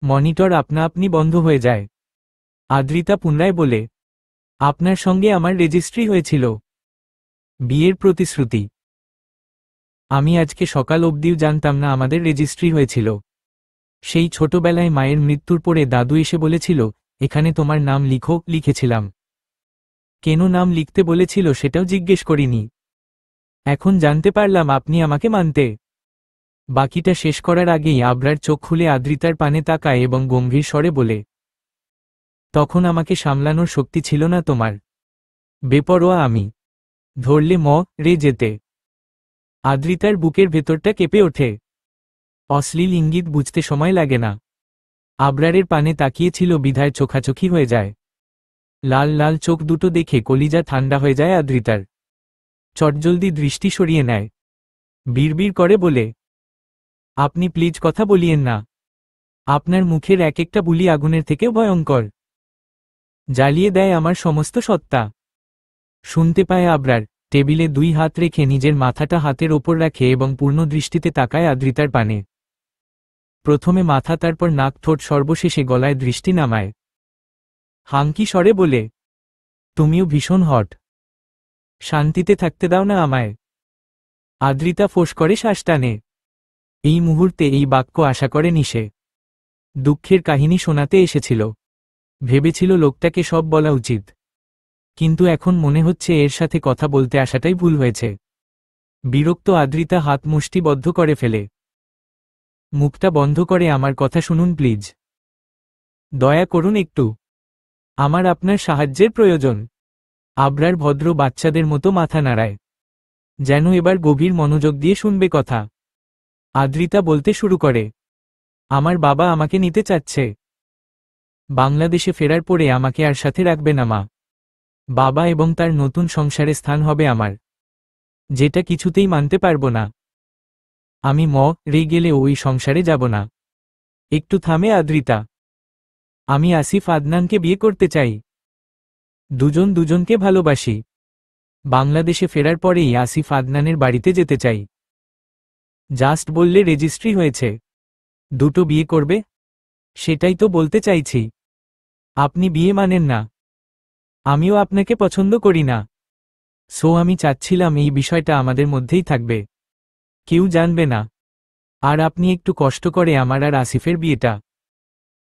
মনিটর আপনা আপনি বন্ধ হয়ে যায়। আদ্রিতা পুনরায় বলে, আপনার সঙ্গে আমার রেজিস্ট্রি হয়েছিল। বিয়ের প্রতিশ্রুতি। আমি আজকে সকাল অবধিও জানতাম না আমাদের রেজিস্ট্রি হয়েছিল। সেই ছোটবেলায় মায়ের মৃত্যুর পরে দাদু এসে বলেছিল, এখানে তোমার নাম লিখো, লিখেছিলাম। কেন নাম লিখতে বলেছিল সেটাও জিজ্ঞেস করিনি। এখন জানতে পারলাম আপনি আমাকে মানতে। বাকিটা শেষ করার আগেই আবরার চোখ খুলে আদ্রিতার পানে তাকায় এবং গম্ভীর স্বরে বলে, তখন আমাকে সামলানোর শক্তি ছিল না তোমার। বেপরোয়া আমি। ধরলে রে যেতে। আদ্রিতার বুকের ভেতরটা কেঁপে ওঠে। অশ্লীল ইঙ্গিত বুঝতে সময় লাগে না। আবরারের পানে তাকিয়েছিল বিধায় চোখাচোখি হয়ে যায়। লাল লাল চোখ দুটো দেখে কলিজা ঠান্ডা হয়ে যায় আদ্রিতার। চটজলদি দৃষ্টি সরিয়ে নেয়। বিড়বিড় করে বলে, আপনি প্লিজ কথা বলিয়েন না। আপনার মুখের এক একটা বুলি আগুনের থেকেও ভয়ঙ্কর। জ্বালিয়ে দেয় আমার সমস্ত সত্তা। শুনতে পায় আবরার। টেবিলে 2 হাত রেখে নিজের মাথাটা হাতের ওপর রাখে এবং পূর্ণ দৃষ্টিতে তাকায় আদ্রিতার পানে। প্রথমে মাথা, তারপর নাক, ঠোঁট, সর্বশেষে গলায় দৃষ্টি নামায়। হাঙ্কি স্বরে বলে, তুমিও ভীষণ হট। শান্তিতে থাকতে দাও না আমায়। আদ্রিতা ফোঁস করে শ্বাস টানে। এই মুহূর্তে এই বাক্য আশা করে নিশে। দুঃখের কাহিনী শোনাতে এসেছিল। ভেবেছিল লোকটাকে সব বলা উচিত। কিন্তু এখন মনে হচ্ছে এর সাথে কথা বলতে আসাটাই ভুল হয়েছে। বিরক্ত আদ্রিতা হাত মুষ্টিবদ্ধ করে ফেলে। মুখটা বন্ধ করে আমার কথা শুনুন প্লিজ। দয়া করুন একটু। আমার আপনার সাহায্যের প্রয়োজন। আবরার ভদ্র বাচ্চাদের মতো মাথা নাড়ায়, যেন এবার গভীর মনোযোগ দিয়ে শুনবে কথা। আদ্রিতা বলতে শুরু করে, আমার বাবা আমাকে নিতে চাচ্ছে। বাংলাদেশে ফেরার পরে আমাকে আর সাথে রাখবে না মা। বাবা এবং তার নতুন সংসারে স্থান হবে আমার, যেটা কিছুতেই মানতে পারবো না। আমি রে গেলে ওই সংসারে যাব না। একটু থামে আদ্রিতা। আমি আসিফ আদনানকে বিয়ে করতে চাই। দুজন দুজনকে ভালোবাসি। বাংলাদেশে ফেরার পরেই আসিফ আদনানের বাড়িতে যেতে চাই। জাস্ট বললে রেজিস্ট্রি হয়েছে। দুটো বিয়ে করবে? সেটাই তো বলতে চাইছি। আপনি বিয়ে মানেন না। আমিও আপনাকে পছন্দ করি না। সো আমি চাচ্ছিলাম এই বিষয়টা আমাদের মধ্যেই থাকবে, কেউ জানবে না। আর আপনি একটু কষ্ট করে আমার আর আসিফের বিয়েটা।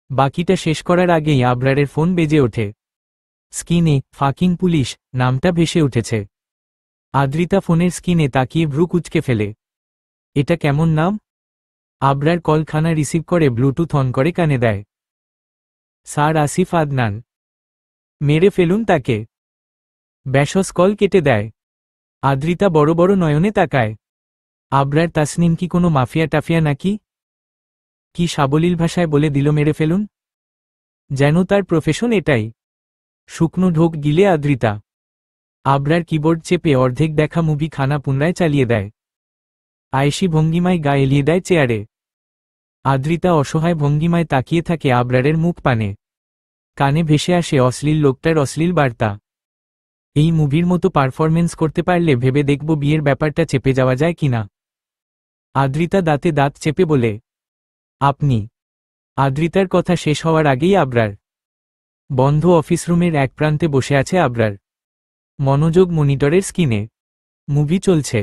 বাকিটা শেষ করার আগেই আবরারের ফোন বেজে ওঠে। স্ক্রিনে ফাকিং পুলিশ নামটা ভেসে উঠেছে। আদ্রিতা ফোনের স্ক্রিনে তাকিয়ে ভ্রু কুঁচকে ফেলে। এটা কেমন নাম? আবরার কলখানা রিসিভ করে ব্লুটুথ অন করে কানে দেয়। স্যার আসিফ আদনান। মেরে ফেলুন তাকে। ব্যাসস কল কেটে দেয়। আদ্রিতা বড় বড় নয়নে তাকায়। আবরার তাসনিম কি কোনো মাফিয়া টাফিয়া নাকি? কি সাবলীল ভাষায় বলে দিল মেরে ফেলুন। যেন তার প্রফেশন এটাই। শুকনো ঢোক গিলে আদ্রিতা। আবরার কিবোর্ড চেপে অর্ধেক দেখা মুভি খানা পুনরায় চালিয়ে দেয়। আয়েশি ভঙ্গিমায় গা এলিয়ে দেয় চেয়ারে। আদ্রিতা অসহায় ভঙ্গিমায় তাকিয়ে থাকে আবরারের মুখ পানে। কানে ভেসে আসে অশ্লীল লোকটার অশ্লীল বার্তা। এই মুভির মতো পারফরমেন্স করতে পারলে ভেবে দেখব বিয়ের ব্যাপারটা চেপে যাওয়া যায় কিনা। আদ্রিতা দাঁতে দাঁত চেপে বলে, আপনি? আদ্রিতার কথা শেষ হওয়ার আগেই আবরার। বন্ধ অফিস রুমের এক প্রান্তে বসে আছে আবরার। মনোযোগ মনিটরের স্ক্রিনে। মুভি চলছে।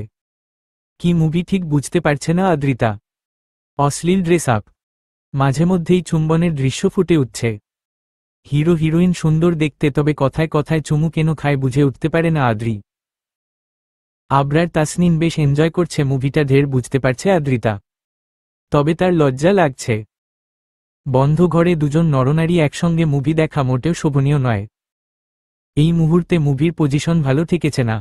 কি মুভি ঠিক বুঝতে পারছে না আদ্রিতা। অশ্লীল ড্রেস আপ। মাঝে মধ্যেই চুম্বনের দৃশ্য ফুটে উঠছে। হিরো হিরোইন সুন্দর দেখতে, তবে কথায় কথায় চুমু কেন খায় বুঝে উঠতে পারে না আদ্রি। আবরার তাসনিন বেশ এনজয় করছে মুভিটা, ঢের বুঝতে পারছে আদ্রিতা। তবে তার লজ্জা লাগছে। বন্ধ ঘরে দুজন নরনারী একসঙ্গে মুভি দেখা মোটেও শোভনীয় নয়। এই মুহূর্তে মুভির পজিশন ভালো ঠেকেছে না।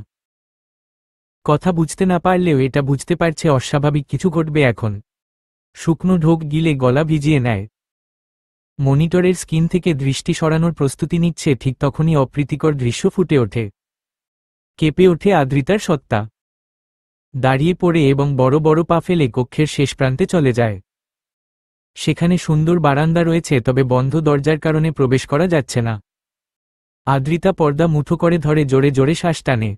কথা বুঝতে না পারলেও এটা বুঝতে পারছে অস্বাভাবিক কিছু ঘটবে এখন। শুকনো ঢোক গিলে গলা ভিজিয়ে নেয়। মনিটরের স্ক্রিন থেকে দৃষ্টি সরানোর প্রস্তুতি নিচ্ছে, ঠিক তখনই অপ্রীতিকর দৃশ্য ফুটে ওঠে। কেঁপে ওঠে আদ্রিতার সত্তা। দাঁড়িয়ে পড়ে এবং বড় বড় পা ফেলে কক্ষের শেষ প্রান্তে চলে যায়। সেখানে সুন্দর বারান্দা রয়েছে, তবে বন্ধ দরজার কারণে প্রবেশ করা যাচ্ছে না। আদ্রিতা পর্দা মুঠো করে ধরে জোরে জোরে শ্বাস টানে।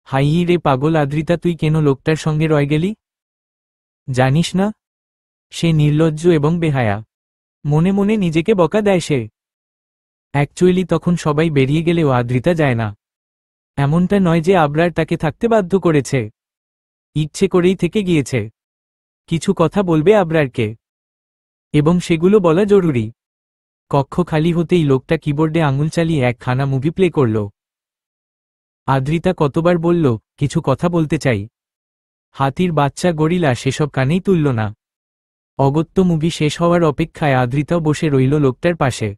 হাই রে পাগল আদ্রিতা, তুই কেন লোকটার সঙ্গে রয়ে গেলি? জানিস না সে নির্লজ্জ এবং বেহায়া। মনে মনে নিজেকে বকা দেয় সে। অ্যাকচুয়ালি তখন সবাই বেরিয়ে গেলেও আদ্রিতা যায় না। এমনটা নয় যে আবরার তাকে থাকতে বাধ্য করেছে। ইচ্ছে করেই থেকে গিয়েছে। কিছু কথা বলবে আবরারকে, এবং সেগুলো বলা জরুরি। কক্ষ খালি হতেই লোকটা কিবোর্ডে আঙুল চালিয়ে একখানা মুভি প্লে করল। আদ্রিতা কতবার বলল, কিছু কথা বলতে চাই। হাতির বাচ্চা গরিলা সেসব কানেই তুলল না। অগত্য মুভি শেষ হওয়ার অপেক্ষায় আদ্রিতাও বসে রইল লোকটার পাশে।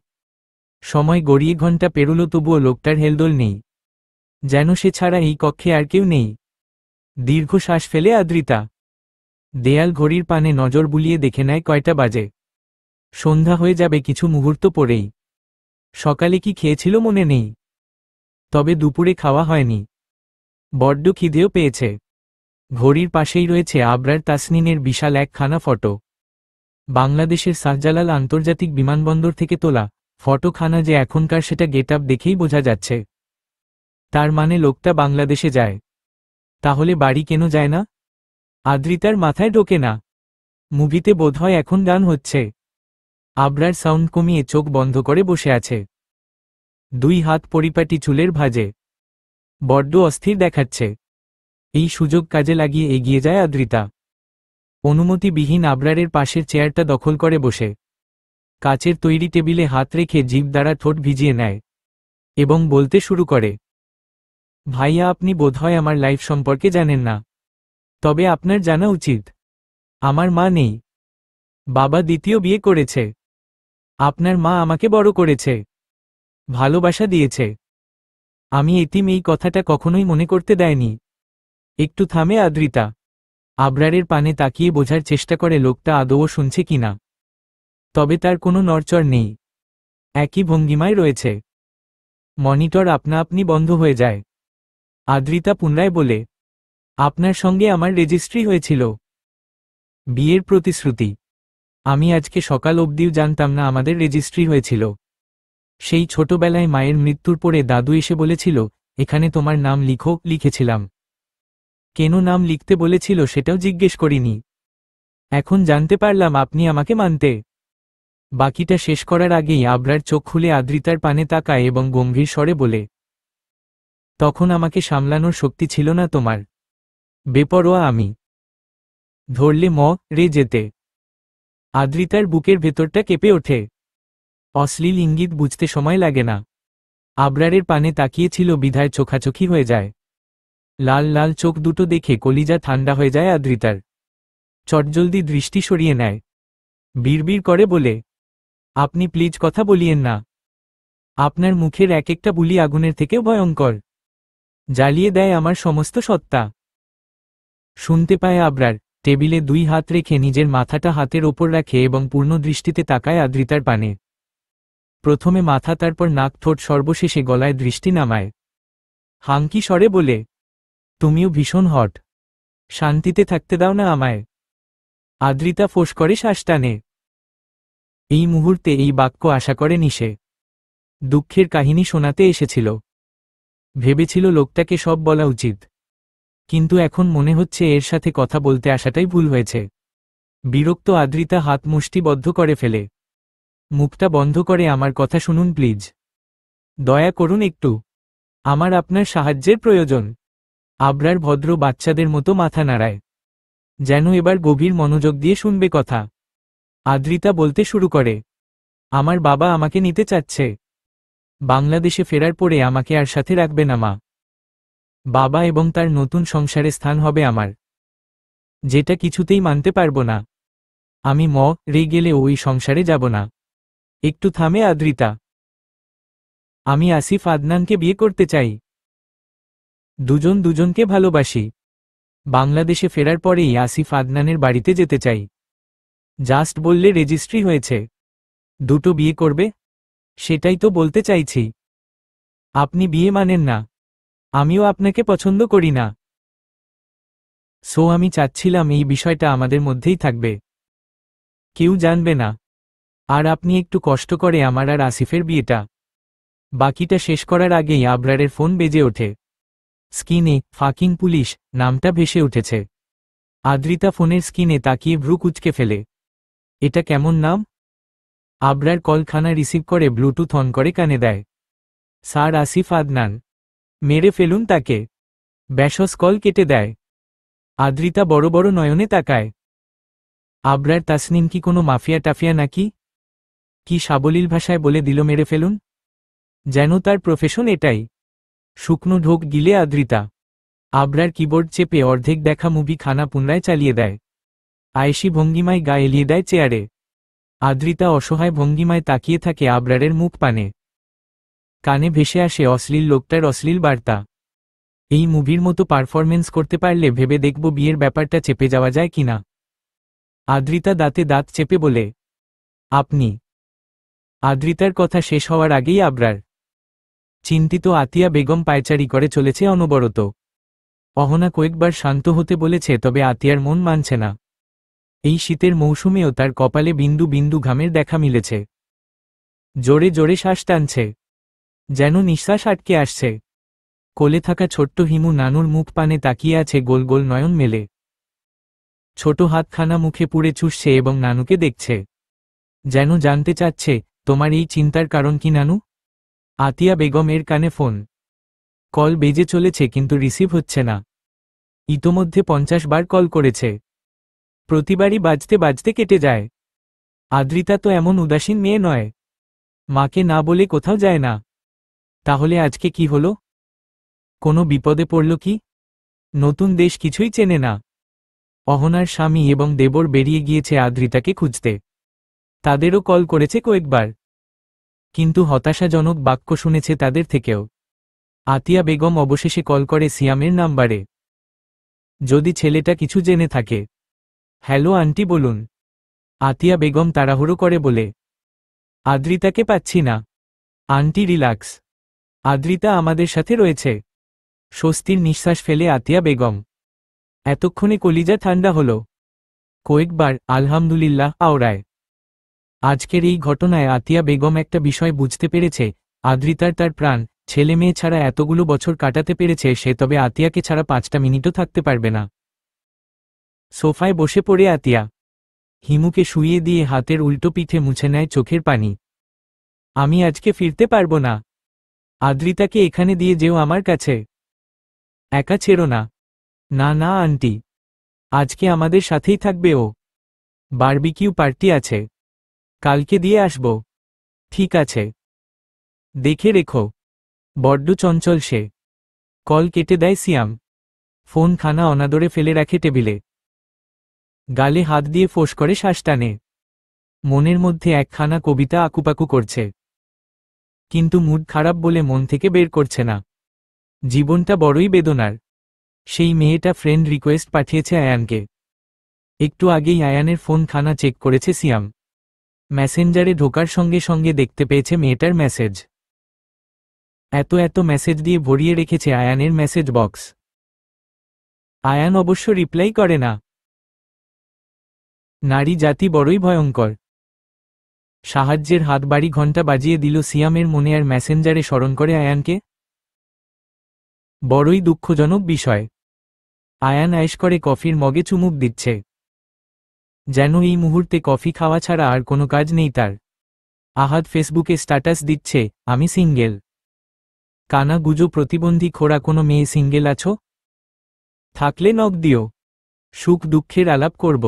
সময় গড়িয়ে ঘন্টা পেরোল, তবুও লোকটার হেলদোল নেই, যেন সে ছাড়া এই কক্ষে আর কেউ নেই। দীর্ঘ শ্বাস ফেলে আদ্রিতা দেয়াল ঘড়ির পানে নজর বুলিয়ে দেখে নেয় কয়টা বাজে। সন্ধ্যা হয়ে যাবে কিছু মুহূর্ত পরেই। সকালে কি খেয়েছিল মনে নেই, তবে দুপুরে খাওয়া হয়নি। বড্ড খিদেও পেয়েছে। ঘড়ির পাশেই রয়েছে আবরার তাসনিনের বিশাল একখানা ফটো। বাংলাদেশের শাহজালাল আন্তর্জাতিক বিমানবন্দর থেকে তোলা ফটোখানা যে এখনকার, সেটা গেটআপ দেখেই বোঝা যাচ্ছে। তার মানে লোকটা বাংলাদেশে যায়। তাহলে বাড়ি কেন যায় না? আদ্রিতার মাথায় ঢোকে না। মুভিতে বোধহয় এখন গান হচ্ছে। আবরার সাউন্ড কমিয়ে চোখ বন্ধ করে বসে আছে। দুই হাত পরিপাটি চুলের ভাঁজে। বড্ড অস্থির দেখাচ্ছে। এই সুযোগ কাজে লাগিয়ে এগিয়ে যায় আদ্রিতা। অনুমতিবিহীন আবরারের পাশের চেয়ারটা দখল করে বসে কাচের তৈরি টেবিলে হাত রেখে জিভ দ্বারা ঠোঁট ভিজিয়ে নেয় এবং বলতে শুরু করে, ভাইয়া, আপনি বোধহয় আমার লাইফ সম্পর্কে জানেন না, তবে আপনার জানা উচিত। আমার মা নেই। বাবা দ্বিতীয় বিয়ে করেছে। আপনার মা আমাকে বড় করেছে, ভালোবাসা দিয়েছে। আমি এতিম, এই কথাটা কখনোই মনে করতে দেয়নি। একটু থামে আদ্রিতা। আবরারের পানে তাকিয়ে বোঝার চেষ্টা করে লোকটা আদৌ শুনছে কিনা। তবে তার কোনো নড়চড় নেই, একই ভঙ্গিমায় রয়েছে। মনিটর আপনা আপনি বন্ধ হয়ে যায়। আদ্রিতা পুনরায় বলে, আপনার সঙ্গে আমার রেজিস্ট্রি হয়েছিল। বিয়ের প্রতিশ্রুতি। আমি আজকে সকাল অবধিও জানতাম না আমাদের রেজিস্ট্রি হয়েছিল। সেই ছোটবেলায় মায়ের মৃত্যুর পরে দাদু এসে বলেছিল, এখানে তোমার নাম লিখো, লিখেছিলাম। কেন নাম লিখতে বলেছিল সেটাও জিজ্ঞেস করিনি। এখন জানতে পারলাম আপনি আমাকে মানতে। বাকিটা শেষ করার আগেই আবরার চোখ খুলে আদ্রিতার পানে তাকায় এবং গম্ভীর স্বরে বলে, তখন আমাকে সামলানোর শক্তি ছিল না তোমার। বেপরোয়া আমি। ধরলে রে যেতে। আদ্রিতার বুকের ভেতরটা কেঁপে ওঠে। অশ্লীল ইঙ্গিত বুঝতে সময় লাগে না। আবরারের পানে তাকিয়েছিল বিধায় চোখাচোখি হয়ে যায়। লাল লাল চোখ দুটো দেখে কলিজা ঠান্ডা হয়ে যায় আদ্রিতার। চটজলদি দৃষ্টি সরিয়ে নেয়। বিড়বিড় করে বলে, আপনি প্লিজ কথা বলিয়েন না। আপনার মুখের এক একটা বুলি আগুনের থেকেও ভয়ঙ্কর। জ্বালিয়ে দেয় আমার সমস্ত সত্তা। শুনতে পায় আবরার। টেবিলে দুই হাত রেখে নিজের মাথাটা হাতের ওপর রাখে এবং পূর্ণ দৃষ্টিতে তাকায় আদ্রিতার পানে। প্রথমে মাথা, তারপর নাক, ঠোঁট, সর্বশেষে গলায় দৃষ্টি নামায়। হাঙ্কি স্বরে বলে, তুমিও ভীষণ হট। শান্তিতে থাকতে দাও না আমায়। আদ্রিতা ফোঁস করে শ্বাস টানে। এই মুহূর্তে এই বাক্য আশা করেনি সে। দুঃখের কাহিনী শোনাতে এসেছিল। ভেবেছিল লোকটাকে সব বলা উচিত, কিন্তু এখন মনে হচ্ছে এর সাথে কথা বলতে আসাটাই ভুল হয়েছে। বিরক্ত আদ্রিতা হাত মুষ্টিবদ্ধ করে ফেলে। মুখটা বন্ধ করে, আমার কথা শুনুন প্লিজ। দয়া করুন একটু। আমার আপনার সাহায্যের প্রয়োজন। আবরার ভদ্র বাচ্চাদের মতো মাথা নাড়ায়, যেন এবার গভীর মনোযোগ দিয়ে শুনবে কথা। আদ্রিতা বলতে শুরু করে, আমার বাবা আমাকে নিতে চাচ্ছে। বাংলাদেশে ফেরার পরে আমাকে আর সাথে রাখবে না মা। বাবা এবং তার নতুন সংসারে স্থান হবে আমার, যেটা কিছুতেই মানতে পারবো না। আমি রে গেলে ওই সংসারে যাব না। একটু থামে আদ্রিতা। আমি আসিফ আদনানকে বিয়ে করতে চাই। দুজন দুজনকে ভালোবাসি। বাংলাদেশে ফেরার পরেই আসিফ আদনানের বাড়িতে যেতে চাই। জাস্ট বললে রেজিস্ট্রি হয়েছে, দুটো বিয়ে করবে, সেটাই তো বলতে চাইছি। আপনি বিয়ে মানেন না, আমিও আপনাকে পছন্দ করি না। আমি চাচ্ছিলাম এই বিষয়টা আমাদের মধ্যেই থাকবে, কেউ জানবে না। আর আপনি একটু কষ্ট করে আমার আর আসিফের বিয়েটা। বাকিটা শেষ করার আগেই আবরারের ফোন বেজে ওঠে। স্ক্রিনে ফাকিং পুলিশ নামটা ভেসে উঠেছে। আদ্রিতা ফোনের স্ক্রিনে তাকিয়ে ভ্রু কুঁচকে ফেলে। এটা কেমন নাম? আবরার কলখানা রিসিভ করে ব্লুটুথ অন করে কানে দেয়। স্যার আসিফ আদনান, মেরে ফেলুন তাকে। ব্যাসস কল কেটে দেয়। আদ্রিতা বড় বড় নয়নে তাকায়। আবরার তাসনিম কি কোনো মাফিয়া টাফিয়া নাকি? কি সাবলীল ভাষায় বলে দিল মেরে ফেলুন, যেন তার প্রফেশন এটাই। শুকনো ঢোক গিলে আদ্রিতা। আবরার কিবোর্ড চেপে অর্ধেক দেখা মুভি খানা পুনরায় চালিয়ে দেয়। আয়েশি ভঙ্গিমায় গা এলিয়ে দেয় চেয়ারে। আদ্রিতা অসহায় ভঙ্গিমায় তাকিয়ে থাকে আবরারের মুখ পানে। কানে ভেসে আসে অশ্লীল লোকটার অশ্লীল বার্তা। এই মুভির মতো পারফরমেন্স করতে পারলে ভেবে দেখব বিয়ের ব্যাপারটা চেপে যাওয়া যায় কিনা। আদ্রিতা দাঁতে দাঁত চেপে বলে, আপনি? আদ্রিতার কথা শেষ হওয়ার আগেই আবরার। চিন্তিত আতিয়া বেগম পায়চারি করে চলেছে অনবরত। অহনা কয়েকবার শান্ত হতে বলেছে, তবে আতিয়ার মন মানছে না। এই শীতের মৌসুমেও তার কপালে বিন্দু বিন্দু ঘামের দেখা মিলেছে। জোরে জোরে শ্বাস টানছে, যেন নিঃশ্বাস আটকে আসছে। কোলে থাকা ছোট্ট হিমু নানুর মুখ পানে তাকিয়ে আছে গোল গোল নয়ন মেলে। ছোট হাতখানা মুখে পুড়ে চুষছে এবং নানুকে দেখছে, যেন জানতে চাচ্ছে, তোমার এই চিন্তার কারণ কি নানু? আতিয়া বেগম এর কানে ফোন। কল বেজে চলেছে কিন্তু রিসিভ হচ্ছে না। ইতোমধ্যে 50 বার কল করেছে, প্রতিবারই বাজতে বাজতে কেটে যায়। আদ্রিতা তো এমন উদাসীন মেয়ে নয়, মাকে না বলে কোথাও যায় না। তাহলে আজকে কি হলো? কোনো বিপদে পড়ল কি? নতুন দেশ কিছুই চেনে না। অহনার স্বামী এবং দেবর বেরিয়ে গিয়েছে আদ্রিতাকে খুঁজতে। তাদেরও কল করেছে কয়েকবার, কিন্তু হতাশাজনক বাক্য শুনেছে তাদের থেকেও। আতিয়া বেগম অবশেষে কল করে সিয়ামের নাম্বারে। যদি ছেলেটা কিছু জেনে থাকে। হ্যালো আন্টি বলুন। আতিয়া বেগম তাড়াহুড়ো করে বলে, আদ্রিতাকে পাচ্ছি না। আন্টি রিল্যাক্স, আদ্রিতা আমাদের সাথে রয়েছে। স্বস্তির নিঃশ্বাস ফেলে আতিয়া বেগম। এতক্ষণে কলিজা ঠান্ডা হলো। কয়েকবার আলহামদুলিল্লাহ আওড়ায়। আজকের এই ঘটনায় আতিয়া বেগম একটা বিষয় বুঝতে পেরেছে, আদ্রিতার তার প্রাণ ছেলে মেয়ে ছাড়া এতগুলো বছর কাটাতে পেরেছে সে, তবে আতিয়াকে ছাড়া 5টা মিনিটও থাকতে পারবে না। সোফায় বসে পড়ে আতিয়া হিমুকে শুইয়ে দিয়ে হাতের উল্টো পিঠে মুছে নেয় চোখের পানি। আমি আজকে ফিরতে পারবো না। আদ্রিতাকে এখানে দিয়ে যেও আমার কাছে। একা ছেড়ো না। না না আন্টি, আজকে আমাদের সাথেই থাকবে ও। বারবিকিউ পার্টি আছে, কালকে দিয়ে আসব। ঠিক আছে, দেখে রেখো। বড্ড চঞ্চল সে। কল কেটে দেয় সিয়াম। ফোন খানা অনাদরে ফেলে রাখে টেবিলে। গালে হাত দিয়ে ফোঁস করে শ্বাস টানে। মনের মধ্যে একখানা কবিতা আকুপাকু করছে, কিন্তু মুড খারাপ বলে মন থেকে বের করছে না। জীবনটা বড়ই বেদনার। সেই মেয়েটা ফ্রেন্ড রিকোয়েস্ট পাঠিয়েছে আয়ানকে। একটু আগেই আয়ানের ফোন খানা চেক করেছে সিয়াম। মেসেঞ্জারে ঢোকার সঙ্গে সঙ্গে দেখতে পেয়েছে মেয়েটার মেসেজ। এত এত মেসেজ দিয়ে ভরিয়ে রেখেছে আয়ানের মেসেজ বক্স। আয়ান অবশ্য রিপ্লাই করে না। নারী জাতি বড়ই ভয়ঙ্কর। সাহায্যের হাত বাড়ি ঘণ্টা বাজিয়ে দিল সিয়ামের মনে, আর মেসেঞ্জারে স্মরণ করে আয়ানকে। বড়ই দুঃখজনক বিষয়। আয়ান আয়েশ করে কফির মগে চুমুক দিচ্ছে, যেন এই মুহূর্তে কফি খাওয়া ছাড়া আর কোনো কাজ নেই তার। আহাদ ফেসবুকে স্ট্যাটাস দিচ্ছে, আমি সিঙ্গেল। কানা গুজো প্রতিবন্ধী খোড়া কোনো মেয়ে সিঙ্গেল আছো? থাকলে নক দিও, সুখ দুঃখের আলাপ করব।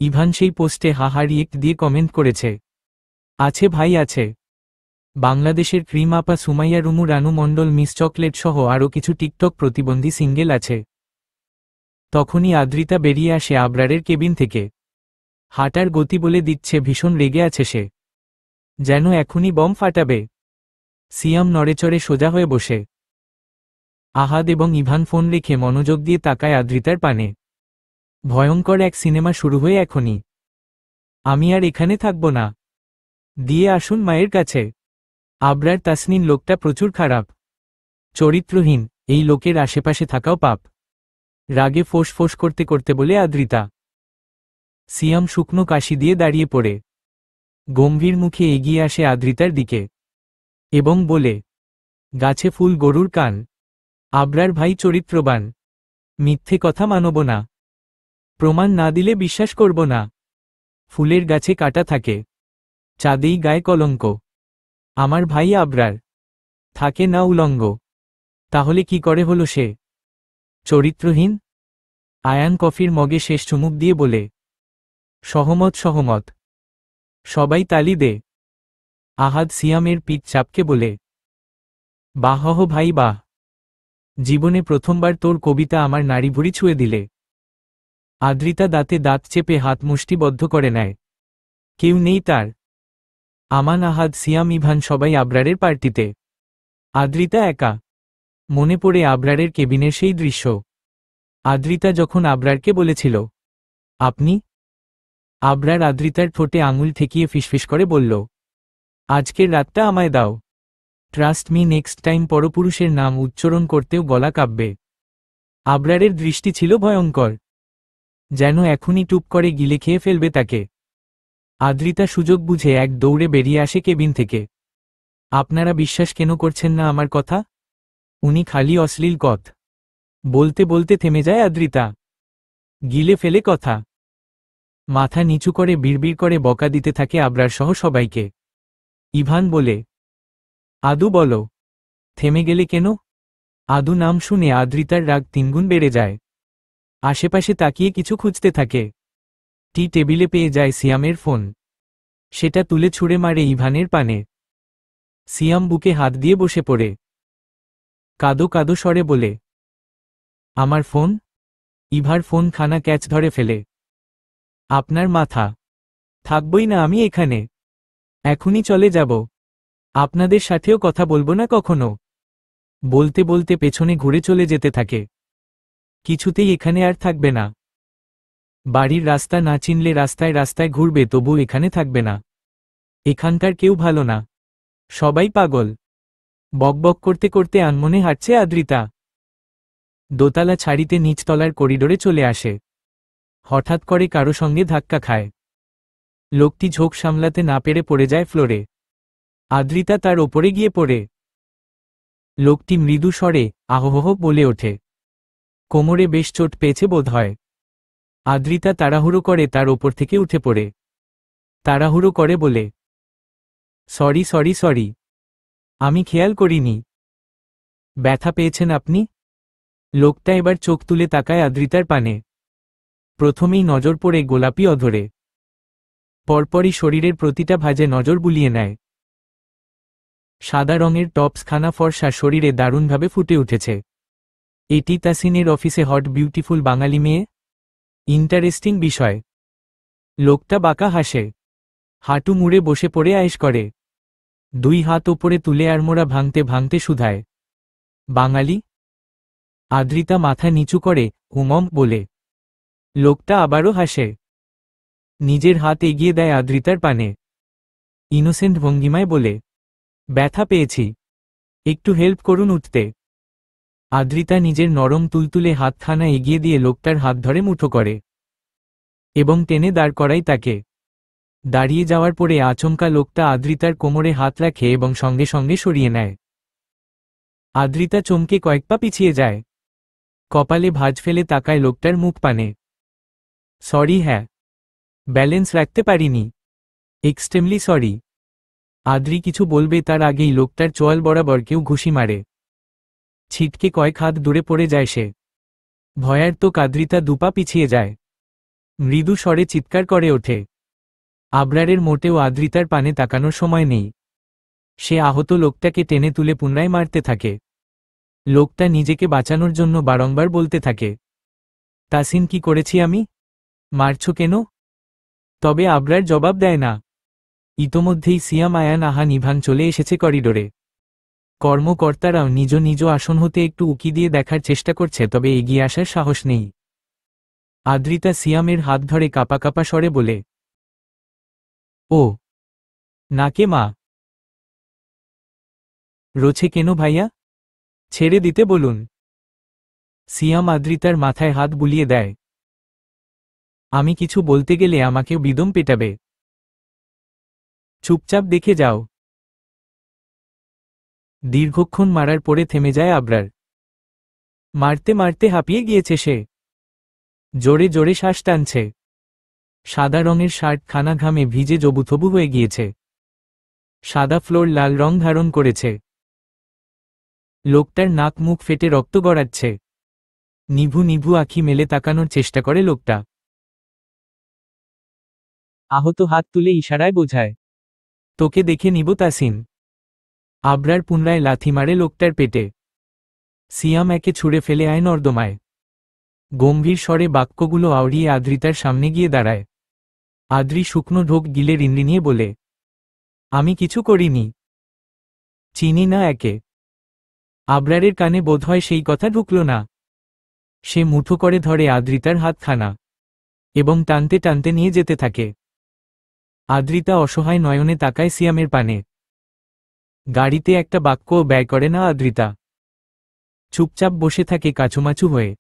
ইভান সেই পোস্টে হাহা রিয়েক্ট দিয়ে কমেন্ট করেছে, আছে ভাই আছে। বাংলাদেশের ক্রিম আপা সুমাইয়া রুমু রানু মণ্ডল মিস চকলেট সহ আরও কিছু টিকটক প্রতিবন্ধী সিঙ্গেল আছে। তখনই আদ্রিতা বেরিয়ে আসে আবরারের কেবিন থেকে। হাঁটার গতি বলে দিচ্ছে ভীষণ রেগে আছে সে, যেন এখনই বম ফাটাবে। সিয়াম নড়েচড়ে সোজা হয়ে বসে। আহাদ এবং ইভান ফোন রেখে মনোযোগ দিয়ে তাকায় আদ্রিতার পানে। ভয়ঙ্কর এক সিনেমা শুরু হয়ে এখনই। আমি আর এখানে থাকব না, দিয়ে আসুন মায়ের কাছে। আবরার তাসনিন লোকটা প্রচুর খারাপ, চরিত্রহীন। এই লোকের আশেপাশে থাকাও পাপ। রাগে ফোঁস ফোঁস করতে করতে বলে আদ্রিতা। সিয়াম শুকনো কাশি দিয়ে দাঁড়িয়ে পড়ে গম্ভীর মুখে এগিয়ে আসে আদ্রিতার দিকে এবং বলে, গাছে ফুল গরুর কান। আবরার ভাই চরিত্রবান, মিথ্যে কথা মানব না। প্রমাণ না দিলে বিশ্বাস করব না। ফুলের গাছে কাটা থাকে, চাঁদেই গায়ে কলঙ্ক। আমার ভাই আবরার থাকে না উলঙ্গ। তাহলে কি করে হলো সে চরিত্রহীন? আয়ান কফির মগে শেষ চুমুক দিয়ে বলে, সহমত সহমত। সবাই তালি দে। আহাদ সিয়ামের পিঠ চাপকে বলে, বাহ ভাই বাহ। জীবনে প্রথমবার তোর কবিতা আমার নাড়িভুড়ি ছুঁয়ে দিলে। আদ্রিতা দাঁতে দাঁত চেপে হাত মুষ্টিবদ্ধ করে নেয়। কেউ নেই তার। আমান, আহাদ, সিয়াম, ইভান সবাই আবরারের পার্টিতে। আদ্রিতা একা। মনে পড়ে আবরারের কেবিনের সেই দৃশ্য। আদ্রিতা যখন আবরারকে বলেছিল, আপনি। আবরার আদ্রিতার ঠোঁটে আঙুল ঠেকিয়ে ফিসফিস করে বলল, আজকের রাতটা আমায় দাও। ট্রাস্ট মি, নেক্সট টাইম পরপুরুষের নাম উচ্চারণ করতেও গলা কাঁপবে। আবরারের দৃষ্টি ছিল ভয়ঙ্কর, যেন এখনই টুপ করে গিলে খেয়ে ফেলবে তাকে। আদ্রিতা সুযোগ বুঝে এক দৌড়ে বেরিয়ে আসে কেবিন থেকে। আপনারা বিশ্বাস কেন করছেন না আমার কথা? উনি খালি অশ্লীল কথা বলতে বলতে থেমে যায় আদ্রিতা। গিলে ফেলে কথা। মাথা নিচু করে বিড়বিড় করে বকা দিতে থাকে আবরার সহ সবাইকে। ইভান বলে, আদু বলো, থেমে গেলে কেন? আদু নাম শুনে আদ্রিতার রাগ তিনগুণ বেড়ে যায়। আশেপাশে তাকিয়ে কিছু খুঁজতে থাকে। টি টেবিলে পেয়ে যায় সিয়ামের ফোন। সেটা তুলে ছুঁড়ে মারে ইভানের পানে। সিয়াম বুকে হাত দিয়ে বসে পড়ে কাদো কাদো স্বরে বলে, আমার ফোন? ইভার ফোন খানা ক্যাচ ধরে ফেলে। আপনার মাথা। থাকবই না আমি এখানে। এখনই চলে যাব। আপনাদের সাথেও কথা বলবো না কখনো। বলতে বলতে পেছনে ঘুরে চলে যেতে থাকে। কিছুতেই এখানে আর থাকবে না। বাড়ির রাস্তা না চিনলে রাস্তায় রাস্তায় ঘুরবে, তবু এখানে থাকবে না। এখানকার কেউ ভালো না, সবাই পাগল। বকবক করতে করতে আনমনে হাঁটছে আদ্রিতা। দোতলা ছাড়িতে নিচতলার করিডোরে চলে আসে। হঠাৎ করে কারো সঙ্গে ধাক্কা খায়। লোকটি ঝোঁক সামলাতে না পেরে পড়ে যায় ফ্লোরে। আদ্রিতা তার ওপরে গিয়ে পড়ে। লোকটি মৃদু স্বরে আহোহ বলে ওঠে। কোমরে বেশ চোট পেয়েছে বোধ হয়। আদ্রিতা তাড়াহুড়ো করে তার ওপর থেকে উঠে পড়ে। তাড়াহুড়ো করে বলে, সরি সরি সরি, আমি খেয়াল করিনি। ব্যথা পেয়েছেন আপনি? লোকটা এবার চোখ তুলে তাকায় আদ্রিতার পানে। প্রথমেই নজর পড়ে গোলাপি অধরে। পরপরই শরীরের প্রতিটা ভাঁজে নজর বুলিয়ে নেয়। সাদা রঙের টপস খানা ফর্সা শরীরে দারুণভাবে ফুটে উঠেছে। এটি তাসিনের অফিসে হট বিউটিফুল বাঙালি মেয়ে? ইন্টারেস্টিং বিষয়। লোকটা বাঁকা হাসে। হাঁটু মুড়ে বসে পড়ে আয়েশ করে। দুই হাত ওপরে তুলে আড়মোড়া ভাঙতে ভাঙতে শুধায়, বাঙালি? আদ্রিতা মাথা নিচু করে উমম বলে। লোকটা আবারও হাসে। নিজের হাত এগিয়ে দেয় আদ্রিতার পানে। ইনোসেন্ট ভঙ্গিমায় বলে, ব্যথা পেয়েছি, একটু হেল্প করুন উঠতে। আদ্রিতা নিজের নরম তুলতুলে হাতখানা এগিয়ে দিয়ে লোকটার হাত ধরে মুঠো করে এবং টেনে দাঁড় করায় তাকে। দাঁড়িয়ে যাওয়ার পরে আচমকা লোকটা আদ্রিতার কোমরে হাত রাখে এবং সঙ্গে সঙ্গে সরিয়ে নেয়। আদ্রিতা চমকে কয়েক পা পিছিয়ে যায়। কপালে ভাঁজ ফেলে তাকায় লোকটার মুখ পানে। সরি, হ্যাঁ, ব্যালেন্স রাখতে পারিনি, এক্সট্রিমলি সরি। আদ্রি কিছু বলবে তার আগেই লোকটার চোয়াল বরাবর কেউ ঘুষি মারে। ছিটকে কয়েক হাত দূরে পড়ে যায় সে। ভয়ার্ত আদ্রিতা দুপা পিছিয়ে যায়। মৃদু স্বরে চিৎকার করে ওঠে। আবরারের মোটেও আদ্রিতার পানে তাকানোর সময় নেই। সে আহত লোকটাকে টেনে তুলে পুনরায় মারতে থাকে। লোকটা নিজেকে বাঁচানোর জন্য বারংবার বলতে থাকে, তাসিন, কি করেছি আমি? মারছো কেন? তবে আবরার জবাব দেয় না। ইতোমধ্যেই সিয়াম, আয়ান, আহান, ইভান চলে এসেছে করিডোরে। কর্মকর্তারাও নিজ নিজ আসন হতে একটু উকি দিয়ে দেখার চেষ্টা করছে, তবে এগিয়ে আসার সাহস নেই। আদ্রিতা সিয়ামের হাত ধরে কাঁপা কাঁপা স্বরে বলে, ও নাকে মা রোছে কেন ভাইয়া? ছেড়ে দিতে বলুন। সিয়াম আদ্রিতার মাথায় হাত বুলিয়ে দেয়। আমি কিছু বলতে গেলে আমাকেও বিদম পেটাবে। চুপচাপ দেখে যাও। দীর্ঘক্ষণ মারার পরে থেমে যায় আবরার। মারতে মারতে হাঁপিয়ে গিয়েছে সে। জোরে জোরে শ্বাস টানছে। সাদা রঙের শার্ট খানা ঘামে ভিজে জবুথবু হয়ে গিয়েছে। সাদা ফ্লোর লাল রং ধারণ করেছে। লোকটার নাক মুখ ফেটে রক্ত গড়াচ্ছে। নিভু নিভু আঁখি মেলে তাকানোর চেষ্টা করে লোকটা। আহত হাত তুলে ইশারায় বোঝায়, তোকে দেখে নিব তাসিন। আবরার পুনরায় লাথি মারে লোকটার পেটে। সিয়াম একে ছুঁড়ে ফেলে আয় নর্দমায়। গম্ভীর স্বরে বাক্যগুলো আওড়িয়ে আদ্রিতার সামনে গিয়ে দাঁড়ায়। আদ্রি শুকনো ঢোক গিলে রিনরিনিয়ে বলে, আমি কিছু করিনি। চিনি না একে। আবরারের কানে বোধহয় সেই কথা ঢুকল না। সে মুঠো করে ধরে আদ্রিতার হাতখানা এবং টানতে টানতে নিয়ে যেতে থাকে। আদ্রিতা অসহায় নয়নে তাকায় সিয়ামের পানে। গাড়িতে একটা বাক্যও ব্যয় করে না আদ্রিতা। চুপচাপ বসে থাকে কাচুমাচু হয়ে।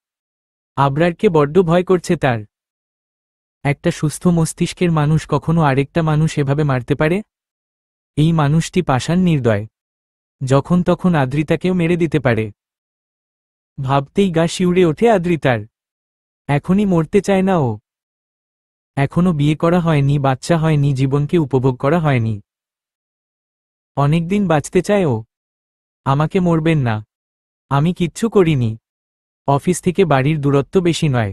আবরারকে বড্ড ভয় করছে তার। একটা সুস্থ মস্তিষ্কের মানুষ কখনো আরেকটা মানুষ এভাবে মারতে পারে? এই মানুষটি পাষাণ নির্দয়, যখন তখন আদ্রিতাকেও মেরে দিতে পারে। ভাবতেই গা শিউরে ওঠে আদ্রিতার। এখনই মরতে চায় না ও। এখনো বিয়ে করা হয়নি, বাচ্চা হয়নি, জীবনকে উপভোগ করা হয়নি। অনেকদিন বাঁচতে চায় ও। আমাকে মরবেন না। আমি কিচ্ছু করিনি। অফিস থেকে বাড়ির দূরত্ব বেশি নয়,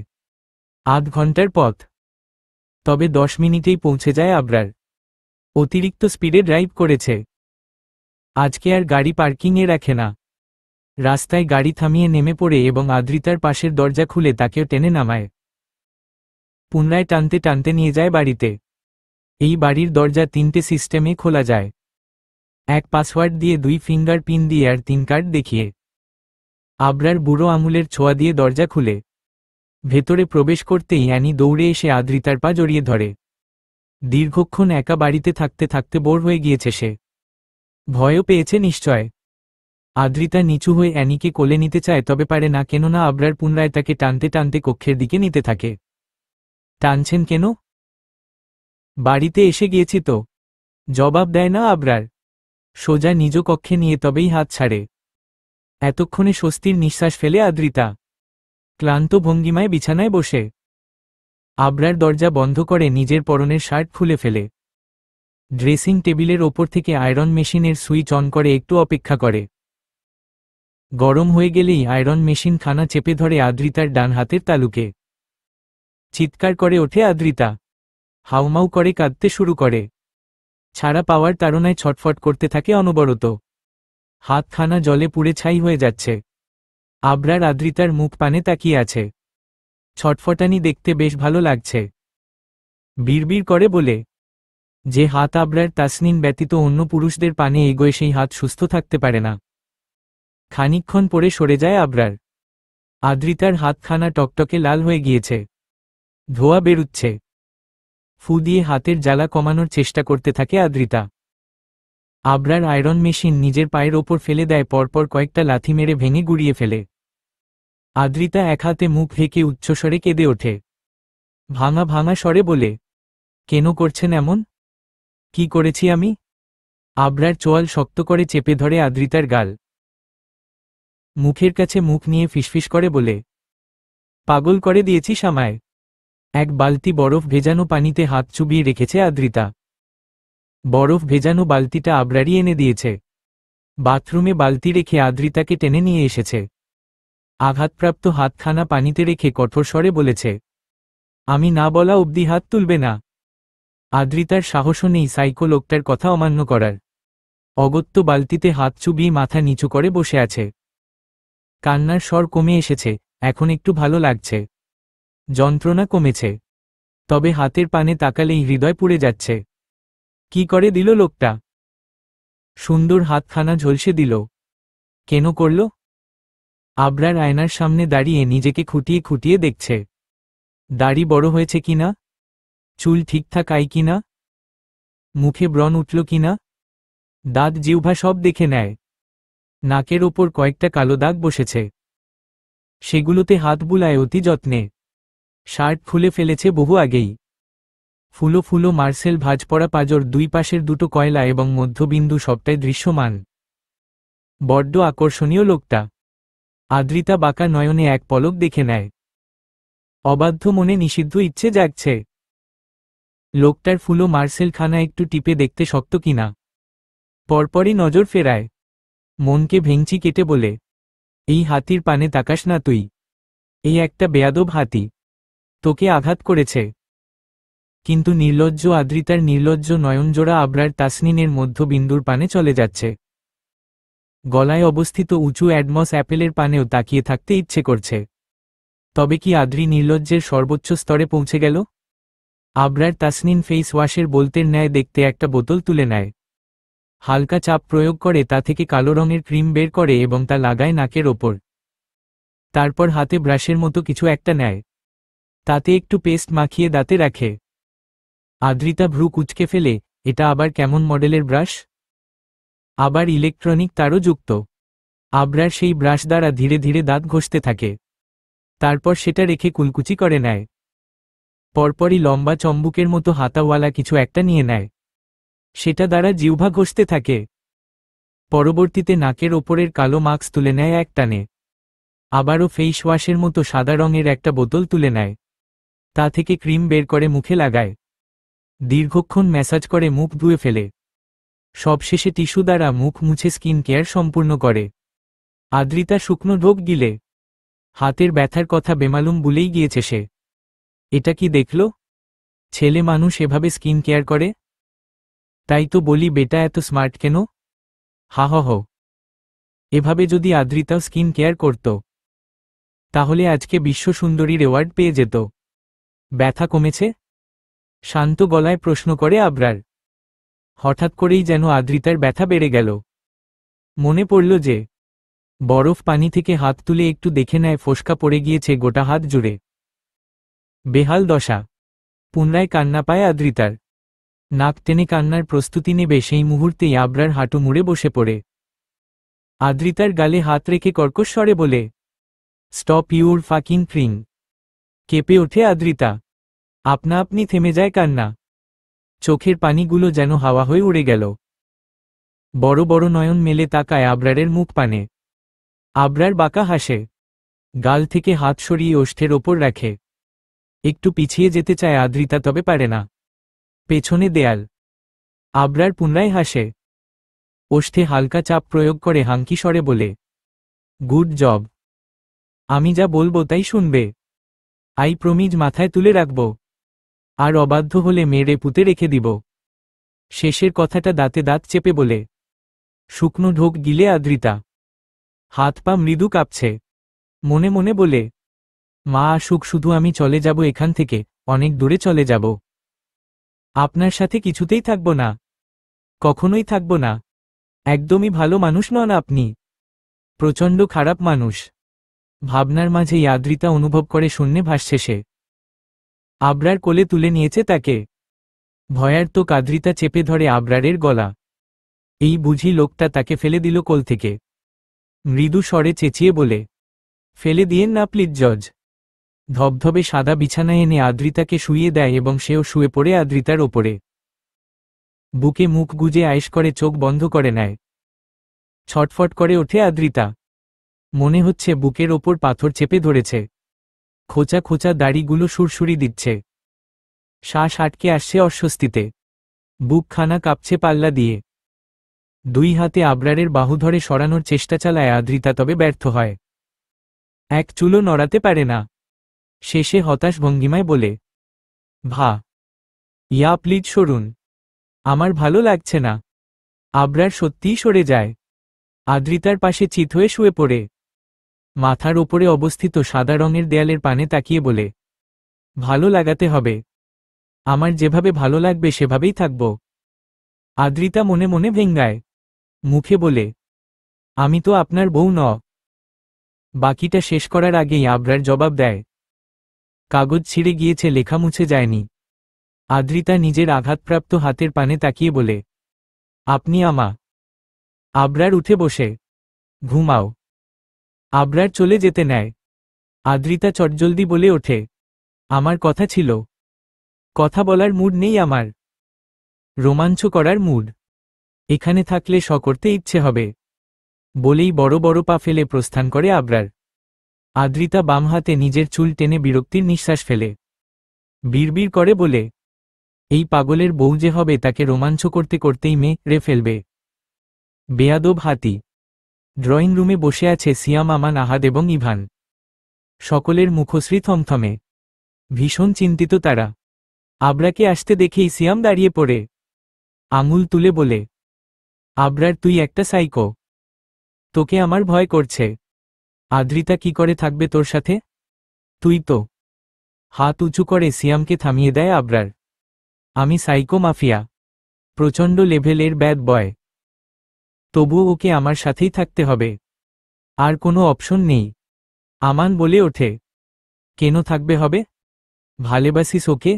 আধ ঘন্টার পথ। তবে 10 মিনিটেই পৌঁছে যায় আবরার। অতিরিক্ত স্পিডে ড্রাইভ করেছে। আজকে আর গাড়ি পার্কিংয়ে রাখে না। রাস্তায় গাড়ি থামিয়ে নেমে পড়ে এবং আদ্রিতার পাশের দরজা খুলে তাকেও টেনে নামায়। পুনরায় টানতে টানতে নিয়ে যায় বাড়িতে। এই বাড়ির দরজা 3টে সিস্টেমে খোলা যায়, 1 পাসওয়ার্ড দিয়ে, 2 ফিঙ্গার পিন দিয়ে আর 3 কার্ড দেখিয়ে। আবরার বুড়ো আঙুলের ছোঁয়া দিয়ে দরজা খুলে ভেতরে প্রবেশ করতেই অ্যানি দৌড়ে এসে আদ্রিতার পা জড়িয়ে ধরে। দীর্ঘক্ষণ একা বাড়িতে থাকতে থাকতে বোর হয়ে গিয়েছে সে। ভয়ও পেয়েছে নিশ্চয়। আদ্রিতা নিচু হয়ে অ্যানিকে কোলে নিতে চায়, তবে পারে না, কেননা আবরার পুনরায় তাকে টানতে টানতে কক্ষের দিকে নিতে থাকে। টানছেন কেন? বাড়িতে এসে গিয়েছি তো। জবাব দেয় না আবরার। সোজা নিজ কক্ষে নিয়ে তবেই হাত ছাড়ে। এতক্ষণে স্বস্তির নিঃশ্বাস ফেলে আদ্রিতা ক্লান্ত ভঙ্গিমায় বিছানায় বসে। আবরার দরজা বন্ধ করে নিজের পরনের শার্ট খুলে ফেলে। ড্রেসিং টেবিলের ওপর থেকে আয়রন মেশিনের সুইচ অন করে একটু অপেক্ষা করে। গরম হয়ে গেলেই আয়রন মেশিন খানা চেপে ধরে আদ্রিতার ডান হাতের তালুকে। চিৎকার করে ওঠে আদ্রিতা। হাউমাউ করে কাঁদতে শুরু করে। ছাড়া পাওয়ার তাড়নায় ছটফট করতে থাকে অনবরত। হাতখানা জলে পুড়ে ছাই হয়ে যাচ্ছে। আবরার আদ্রিতার মুখ পানে তাকিয়ে আছে। ছটফটানি দেখতে বেশ ভালো লাগছে। বিড়বিড় করে বলে, যে হাত আবরার তাসনিন ব্যতীত অন্য পুরুষদের পানে এগোয় সেই হাত সুস্থ থাকতে পারে না। খানিকক্ষণ পরে সরে যায় আবরার। আদ্রিতার হাতখানা টকটকে লাল হয়ে গিয়েছে। ধোঁয়া বেরুচ্ছে। ফু দিয়ে হাতের জ্বালা কমানোর চেষ্টা করতে থাকে আদ্রিতা। আবরার আয়রন মেশিন নিজের পায়ের ওপর ফেলে দেয়, পরপর কয়েকটা লাথি মেরে ভেঙে গুড়িয়ে ফেলে। আদ্রিতা এক হাতে মুখ ঢেকে উচ্চস্বরে কেঁদে ওঠে। ভাঙা ভাঙা স্বরে বলে, কেন করছেন এমন? কি করেছি আমি? আবরার চোয়াল শক্ত করে চেপে ধরে আদ্রিতার গাল। মুখের কাছে মুখ নিয়ে ফিসফিস করে বলে, পাগল করে দিয়েছি আমায়। এক বালতি বরফ ভেজানো পানিতে হাত চুবিয়ে রেখেছে আদ্রিতা। বরফ ভেজানো বালতিটা আবরারই এনে দিয়েছে। বাথরুমে বালতি রেখে আদ্রিতাকে টেনে নিয়ে এসেছে। আঘাতপ্রাপ্ত হাতখানা পানিতে রেখে কঠোর স্বরে বলেছে, আমি না বলা অবধি হাত তুলবে না। আদ্রিতার সাহসও নেই সাইকো লোকটার কথা অমান্য করার। অগত্য বালতিতে হাত চুবিয়ে মাথা নিচু করে বসে আছে। কান্নার স্বর কমে এসেছে, এখন একটু ভালো লাগছে। যন্ত্রণা কমেছে। তবে হাতের পানে তাকালেই হৃদয় পুড়ে যাচ্ছে। কি করে দিল লোকটা? সুন্দর হাতখানা ঝলসে দিল। কেন করল? আবরার আয়নার সামনে দাঁড়িয়ে নিজেকে খুঁটিয়ে খুঁটিয়ে দেখছে। দাড়ি বড় হয়েছে কিনা, চুল ঠিকঠাক আয় কিনা, মুখে ব্রণ উঠল কিনা, দাঁত জিহ্বা সব দেখে নেয়। নাকের ওপর কয়েকটা কালো দাগ বসেছে, সেগুলোতে হাত বুলায় অতি যত্নে। শার্ট খুলে ফেলেছে বহু আগেই। ফুলো ফুলো মার্সেল ভাঁজ পড়া পাজর, দুই পাশের দুটো কয়লা এবং মধ্যবিন্দু সবটাই দৃশ্যমান। বড্ড আকর্ষণীয় লোকটা। আদ্রিতা বাঁকা নয়নে এক পলক দেখে নেয়। অবাধ্য মনে নিষিদ্ধ ইচ্ছে জাগছে। লোকটার ফুলো মার্সেল খানা একটু টিপে দেখতে শক্ত কিনা। পরপরই নজর ফেরায়। মনকে ভেঙচি কেটে বলে, এই হাতির পানে তাকাস না তুই। এই একটা বেয়াদব হাতি, তোকে আঘাত করেছে। কিন্তু নির্লজ্জ আদ্রিতার নির্লজ্জ নয়নজোড়া আবরার তাসনিনের মধ্যবিন্দুর পানে চলে যাচ্ছে। গলায় অবস্থিত উঁচু অ্যাডমস অ্যাপেলের পানেও তাকিয়ে থাকতে ইচ্ছে করছে। তবে কি আদ্রি নির্লজ্জের সর্বোচ্চ স্তরে পৌঁছে গেল? আবরার তাসনিন ফেস ওয়াশের বোলতের ন্যায় দেখতে একটা বোতল তুলে নেয়। হালকা চাপ প্রয়োগ করে তা থেকে কালো রঙের ক্রিম বের করে এবং তা লাগায় নাকের ওপর। তারপর হাতে ব্রাশের মতো কিছু একটা নেয়। তাতে একটু পেস্ট মাখিয়ে দাঁতে রাখে। আদ্রিতা ভ্রু কুঁচকে ফেলে, এটা আবার কেমন মডেলের ব্রাশ? আবার ইলেকট্রনিক তারও যুক্ত। আবরার সেই ব্রাশ দ্বারা ধীরে ধীরে দাঁত ঘষতে থাকে। তারপর সেটা রেখে কুলকুচি করে নেয়। পরপরই লম্বা চম্বুকের মতো হাতাওয়ালা কিছু একটা নিয়ে নেয়। সেটা দ্বারা জিহ্বা ঘষতে থাকে। পরবর্তীতে নাকের ওপরের কালো মাস্ক তুলে নেয় এক টানে। আবারও ফেস ওয়াশের মতো সাদা রঙের একটা বোতল তুলে নেয়। তা থেকে ক্রিম বের করে মুখে লাগায়। দীর্ঘক্ষণ ম্যাসাজ করে মুখ ধুয়ে ফেলে। সবশেষে টিস্যু দ্বারা মুখ মুছে স্কিন কেয়ার সম্পূর্ণ করে। আদ্রিতা শুকনো ঢোক গিলে। হাতের ব্যথার কথা বেমালুম ভুলেই গিয়েছে সে। এটা কি দেখল? ছেলে মানুষ এভাবে স্কিন কেয়ার করে? তাই তো বলি বেটা এত স্মার্ট কেন? হা হ হ। এভাবে যদি আদ্রিতাও স্কিন কেয়ার করত, তাহলে আজকে বিশ্ব সুন্দরীর অ্যাওয়ার্ড পেয়ে যেত। ব্যথা কমেছে? শান্ত গলায় প্রশ্ন করে আবরার। হঠাৎ করেই যেন আদ্রিতার ব্যথা বেড়ে গেল। মনে পড়ল যে বরফ পানি থেকে হাত তুলে একটু দেখে নেয়, ফোসকা পড়ে গিয়েছে গোটা হাত জুড়ে। বেহাল দশা। পুনরায় কান্না পায় আদ্রিতার। নাক টেনে কান্নার প্রস্তুতি নেবে সেই মুহূর্তেই আবরার হাঁটু মুড়ে বসে পড়ে। আদ্রিতার গালে হাত রেখে কর্কশ স্বরে বলে, স্টপ ইউর ফাকিং ক্রিং। কেঁপে ওঠে আদ্রিতা। আপনা আপনি থেমে যায় কান্না। চোখের পানিগুলো যেন হাওয়া হয়ে উড়ে গেল। বড় বড় নয়ন মেলে তাকায় আবরারের মুখ পানে। আবরার বাঁকা হাসে। গাল থেকে হাত সরিয়ে ওষ্ঠের ওপর রাখে। একটু পিছিয়ে যেতে চায় আদ্রিতা, তবে পারে না। পেছনে দেয়াল। আবরার পুনরায় হাসে। ওষ্ঠে হালকা চাপ প্রয়োগ করে হাঙ্কি স্বরে বলে, গুড জব। আমি যা বলবো তাই শুনবে। আই প্রমিজ মাথায় তুলে রাখব। আর অবাধ্য হলে মেরে পুঁতে রেখে দিব। শেষের কথাটা দাঁতে দাঁত চেপে বলে। শুকনো ঢোক গিলে আদ্রিতা। হাত পা মৃদু কাঁপছে। মনে মনে বলে, মা আসুক শুধু, আমি চলে যাব এখান থেকে, অনেক দূরে চলে যাব। আপনার সাথে কিছুতেই থাকব না। কখনোই থাকব না। একদমই ভালো মানুষ নন আপনি। প্রচণ্ড খারাপ মানুষ। ভাবনার মাঝেই আদ্রিতা অনুভব করে শূন্যে ভাসছে সে। আবরার কোলে তুলে নিয়েছে তাকে। ভয়ার্ত আদ্রিতা চেপে ধরে আবরারের গলা। এই বুঝি লোকটা তাকে ফেলে দিল কোল থেকে। মৃদু স্বরে চেঁচিয়ে বলে, ফেলে দিয়েন না প্লিজ জজ। ধবধবে সাদা বিছানায় এনে আদ্রিতাকে শুইয়ে দেয় এবং সেও শুয়ে পড়ে আদ্রিতার ওপরে। বুকে মুখ গুজে আয়েশ করে চোখ বন্ধ করে নেয়। ছটফট করে ওঠে আদ্রিতা। মনে হচ্ছে বুকের ওপর পাথর চেপে ধরেছে। খোঁচা খোঁচা দাড়িগুলো সুরসুরি দিচ্ছে। শ্বাস আটকে আসছে অস্বস্তিতে। বুকখানা কাঁপছে পাল্লা দিয়ে। দুই হাতে আবরারের বাহু ধরে সরানোর চেষ্টা চালায় আদ্রিতা, তবে ব্যর্থ হয়। এক চুলো নড়াতে পারে না। শেষে হতাশ ভঙ্গিমায় বলে, ভা ইয়া প্লিজ সরুন, আমার ভালো লাগছে না। আবরার সত্যিই সরে যায়। আদ্রিতার পাশে চিত হয়ে শুয়ে পড়ে। মাথার ওপরে অবস্থিত সাদা রঙের দেয়ালের পানে তাকিয়ে বলে, ভালো লাগাতে হবে। আমার যেভাবে ভালো লাগবে সেভাবেই থাকব। আদ্রিতা মনে মনে ভেঙ্গায়। মুখে বলে, আমি তো আপনার বউ ন। বাকিটা শেষ করার আগেই আবরার জবাব দেয়, কাগজ ছিঁড়ে গিয়েছে, লেখা মুছে যায়নি। আদ্রিতা নিজের আঘাতপ্রাপ্ত হাতের পানে তাকিয়ে বলে, আপনি আমা। আবরার উঠে বসে, ঘুমাও। আবরার চলে যেতে নেয়। আদ্রিতা চটজলদি বলে ওঠে, আমার কথা ছিল। কথা বলার মুড নেই আমার। রোমাঞ্চ করার মুড। এখানে থাকলে করতে ইচ্ছে হবে। বলেই বড় বড় পা ফেলে প্রস্থান করে আবরার। আদ্রিতা বাম হাতে নিজের চুল টেনে বিরক্তির নিঃশ্বাস ফেলে। বিড়বিড় করে বলে, এই পাগলের বউ যে হবে তাকে রোমাঞ্চ করতে করতেই মেরে ফেলবে। বেয়াদব হাতি। ড্রয়িং রুমে বসে আছে সিয়াম, আমান, আহাদ এবং ইভান। সকলের মুখশ্রী থমথমে। ভীষণ চিন্তিত তারা। আবরাকে আসতে দেখেই সিয়াম দাঁড়িয়ে পড়ে। আঙুল তুলে বলে, আবরার তুই একটা সাইকো। তোকে আমার ভয় করছে। আদ্রিতা কি করে থাকবে তোর সাথে? তুই তো। হাত উঁচু করে সিয়ামকে থামিয়ে দেয় আবরার। আমি সাইকো মাফিয়া, প্রচণ্ড লেভেলের ব্যাড বয়। তবুও ওকে আমার সাথেই থাকতে হবে, আর কোনো অপশন নেই। আমান বলে ওঠে, কেন থাকবে হবে? ভালোবাসিস ওকে?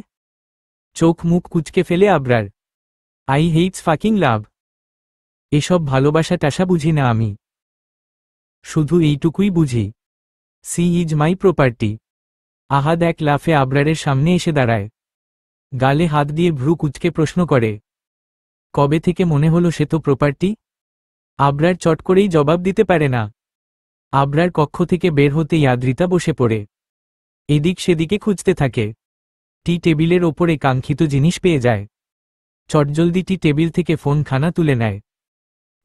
চোখ মুখ কুঁচকে ফেলে আবরার। আই হেইটস ফাকিং লাভ। এসব ভালোবাসা টাসা বুঝি না আমি, শুধু এইটুকুই বুঝি, সি ইজ মাই প্রপার্টি। আহাদ এক লাফে আবরারের সামনে এসে দাঁড়ায়, গালে হাত দিয়ে ভ্রু কুঁচকে প্রশ্ন করে, কবে থেকে মনে হলো সে তো প্রপার্টি? আবরার চট করেই জবাব দিতে পারে না। আবরার কক্ষ থেকে বের হতেই আদ্রিতা বসে পড়ে, এদিক সেদিকে খুঁজতে থাকে। টি টেবিলের ওপরে কাঙ্ক্ষিত জিনিস পেয়ে যায়। চটজলদি টি টেবিল থেকে ফোন খানা তুলে নেয়।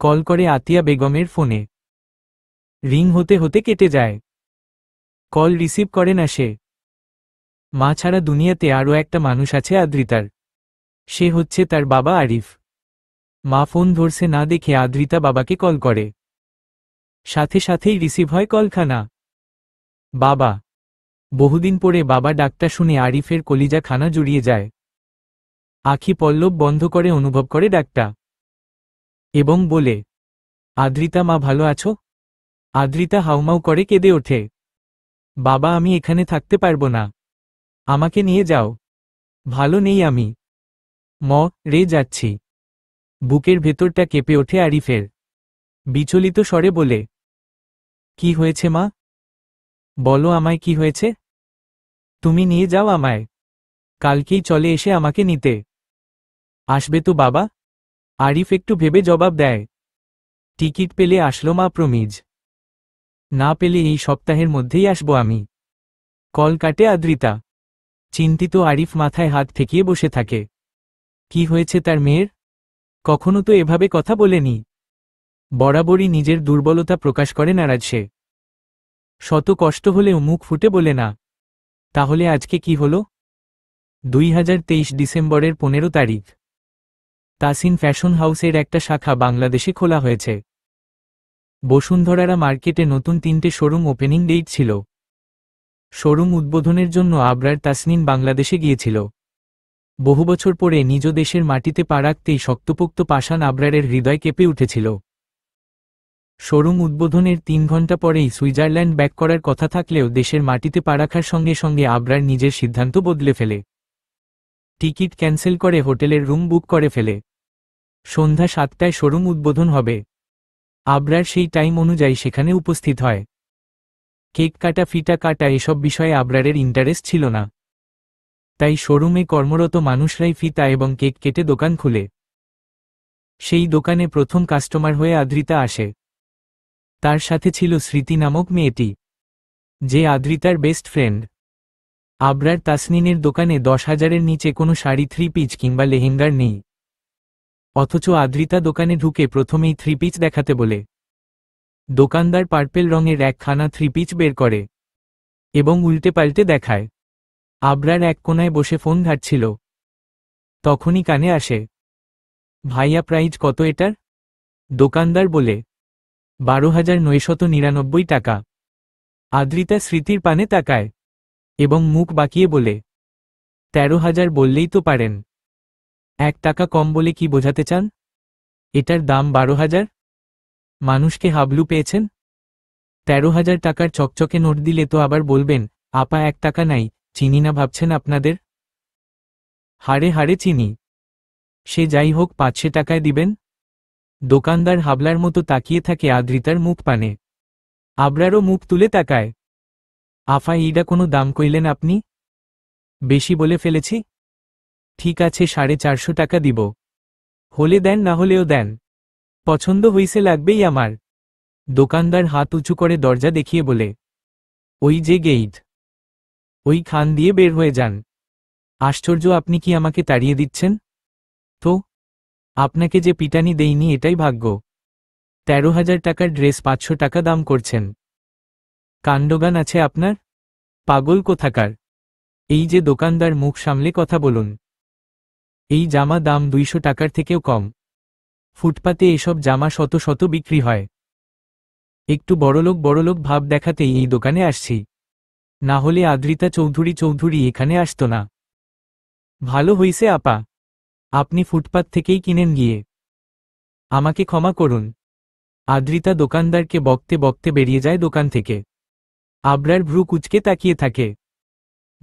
কল করে আতিয়া বেগমের ফোনে। রিং হতে হতে কেটে যায়। কল রিসিভ করে না সে। মা ছাড়া দুনিয়াতে আরও একটা মানুষ আছে আদ্রিতার, সে হচ্ছে তার বাবা আরিফ। মা ফোন ধরছে না দেখে আদ্রিতা বাবাকে কল করে। সাথে সাথেই রিসিভ হয় কলখানা। বাবা। বহুদিন পরে বাবা ডাকটা শুনে আরিফের কলিজা খানা জুড়িয়ে যায়। আখি পল্লব বন্ধ করে অনুভব করে ডাকটা, এবং বলে, আদ্রিতা মা ভালো আছো? আদ্রিতা হাউমাউ করে কেঁদে ওঠে, বাবা আমি এখানে থাকতে পারবো না, আমাকে নিয়ে যাও, ভালো নেই আমি, রে যাচ্ছি। বুকের ভেতরটা কেঁপে ওঠে আরিফের। বিচলিত স্বরে বলে, কি হয়েছে মা? বলো আমায় কি হয়েছে? তুমি নিয়ে যাও আমায়, কালকেই চলে এসে আমাকে নিতে। আসবে তো বাবা? আরিফ একটু ভেবে জবাব দেয়, টিকিট পেলে আসলো মা প্রমিজ, না পেলে এই সপ্তাহের মধ্যেই আসবো আমি। কল কাটে আদ্রিতা। চিন্তিত আরিফ মাথায় হাত ঠেকিয়ে বসে থাকে। কি হয়েছে তার মেয়ের? কখনো তো এভাবে কথা বলেনি। বরাবরই নিজের দুর্বলতা প্রকাশ করে নারাজ সে। শত কষ্ট হলেও মুখ ফুটে বলে না। তাহলে আজকে কি হলো? 2023 ডিসেম্বরের 15 তারিখ। তাসিন ফ্যাশন হাউসের একটা শাখা বাংলাদেশে খোলা হয়েছে। বসুন্ধরারা মার্কেটে নতুন 3টে শোরুম ওপেনিং ডেট ছিল। শোরুম উদ্বোধনের জন্য আবরার তাসনিন বাংলাদেশে গিয়েছিল। বহু বছর পরে নিজ দেশের মাটিতে পা রাখতেই শক্তপোক্ত পাষাণ আবরারের হৃদয় কেঁপে উঠেছিল। শোরুম উদ্বোধনের 3 ঘণ্টা পরেই সুইজারল্যান্ড ব্যাক করার কথা থাকলেও দেশের মাটিতে পা রাখার সঙ্গে সঙ্গে আবরার নিজের সিদ্ধান্ত বদলে ফেলে। টিকিট ক্যান্সেল করে হোটেলের রুম বুক করে ফেলে। সন্ধ্যা 7টায় শোরুম উদ্বোধন হবে। আবরার সেই টাইম অনুযায়ী সেখানে উপস্থিত হয়। কেক কাটা ফিতা কাটা এসব বিষয়ে আবরারের ইন্টারেস্ট ছিল না। তাই শোরুমে কর্মরত মানুষরাই ফিতা এবং কেক কেটে দোকান খুলে। সেই দোকানে প্রথম কাস্টমার হয়ে আদ্রিতা আসে। তার সাথে ছিল স্মৃতি নামক মেয়েটি, যে আদ্রিতার বেস্ট ফ্রেন্ড। আবরার তাসনিনের দোকানে 10,000-এর নিচে কোনো শাড়ি 3 পিচ কিংবা লেহেঙ্গার নেই। অথচ আদ্রিতা দোকানে ঢুকে প্রথমেই 3 পিচ দেখাতে বলে। দোকানদার পার্পেল রঙের একখানা 3 পিচ বের করে এবং উল্টে পাল্টে দেখায়। আবরার এক কোনায় বসে ফোন ঘাঁটছিল। তখনই কানে আসে, ভাইয়া প্রাইজ কত এটার? দোকানদার বলে, 12,999 টাকা। আদ্রিতা স্মৃতির পানে তাকায় এবং মুখ বাঁকিয়ে বলে, 13,000 বললেই তো পারেন। 1 টাকা কম বলে কি বোঝাতে চান? এটার দাম 12,000? মানুষকে হাবলু পেয়েছেন? 13,000 টাকার চকচকে নোট দিলে তো আবার বলবেন, আপা 1 টাকা নাই, চিনি না ভাবছেন আপনাদের? হাড়ে হাড়ে চিনি। সে যাই হোক 500 টাকায় দিবেন? দোকানদার হাবলার মতো তাকিয়ে থাকে আদ্রিতার মুখ পানে। আবরারও মুখ তুলে তাকায়। আফা এইডা কোনো দাম কইলেন আপনি? বেশি বলে ফেলেছি? ঠিক আছে 450 টাকা দিব। হলে দেন না হলেও দেন, পছন্দ হইছে লাগবেই আমার। দোকানদার হাত উঁচু করে দরজা দেখিয়ে বলে, ওই যে গেইট, ওই খান দিয়ে বের হয়ে যান। আশ্চর্য, আপনি কি আমাকে তাড়িয়ে দিচ্ছেন? তো আপনাকে যে পিটানি দেইনি এটাই ভাগ্য। 13,000 টাকার ড্রেস 500 টাকা দাম করছেন। কাণ্ডজ্ঞান আছে আপনার? পাগল কোথাকার। এই যে দোকানদার, মুখ সামলে কথা বলুন। এই জামা দাম 200 টাকার থেকেও কম। ফুটপাতে এসব জামা শত শত বিক্রি হয়। একটু বড়লোক ভাব দেখাতেই এই দোকানে আসছি, না হলে আদ্রিতা চৌধুরী এখানে আসতো না। ভালো হইছে আপা, আপনি ফুটপাত থেকেই কিনেন গিয়ে। আমাকে ক্ষমা করুন। আদ্রিতা দোকানদারকে বকতে বকতে বেরিয়ে যায় দোকান থেকে। আবরার ভ্রু কুঁচকে তাকিয়ে থাকে।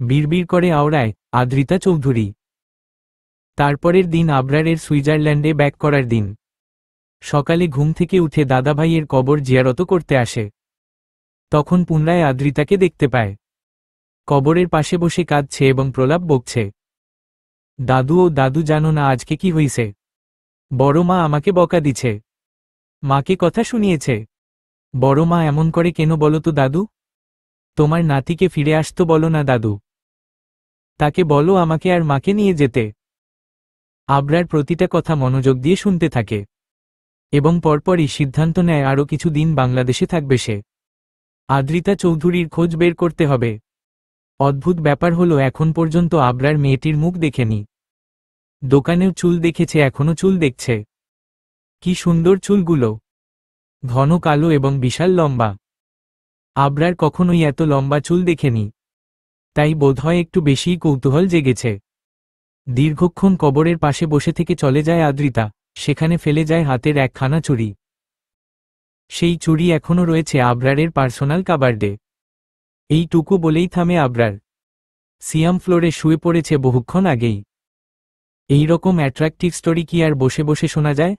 বিড়বিড় করে আওড়ায়, আদ্রিতা চৌধুরী। তারপরের দিন আবরারের সুইজারল্যান্ডে ব্যাক করার দিন। সকালে ঘুম থেকে উঠে দাদাভাইয়ের কবর জিয়ারত করতে আসে। তখন পুনরায় আদ্রিতাকে দেখতে পায়। কবরের পাশে বসে কাঁদছে এবং প্রলাপ বকছে। দাদু জানো না আজকে কি হইছে? বড় মা আমাকে বকা দিছে। মাকে কথা শুনিয়েছে। বড় মা এমন করে কেন বলো তো দাদু? তোমার নাতিকে ফিরে আসতো বলো না দাদু। তাকে বলো আমাকে আর মাকে নিয়ে যেতে। আবরার প্রতিটা কথা মনোযোগ দিয়ে শুনতে থাকে এবং পরপরই সিদ্ধান্ত নেয় আরও কিছু দিন বাংলাদেশে থাকবে সে। আদ্রিতা চৌধুরীর খোঁজ বের করতে হবে। অদ্ভুত ব্যাপার হলো এখন পর্যন্ত আবরার মেয়েটির মুখ দেখেনি। দোকানেও চুল দেখেছে, এখনও চুল দেখছে। কি সুন্দর চুলগুলো, ঘন কালো এবং বিশাল লম্বা। আবরার কখনোই এত লম্বা চুল দেখেনি, তাই বোধহয় একটু বেশিই কৌতূহল জেগেছে। দীর্ঘক্ষণ কবরের পাশে বসে থেকে চলে যায় আদ্রিতা, সেখানে ফেলে যায় হাতের একখানা চুড়ি। সেই চুড়ি এখনও রয়েছে আবরারের পার্সোনাল কাবার্ডে। এইটুকু বলেই থামে আবরার। সিয়াম ফ্লোরে শুয়ে পড়েছে বহুক্ষণ আগেই। এই রকম অ্যাট্রাকটিভ স্টোরি কি আর বসে বসে শোনা যায়?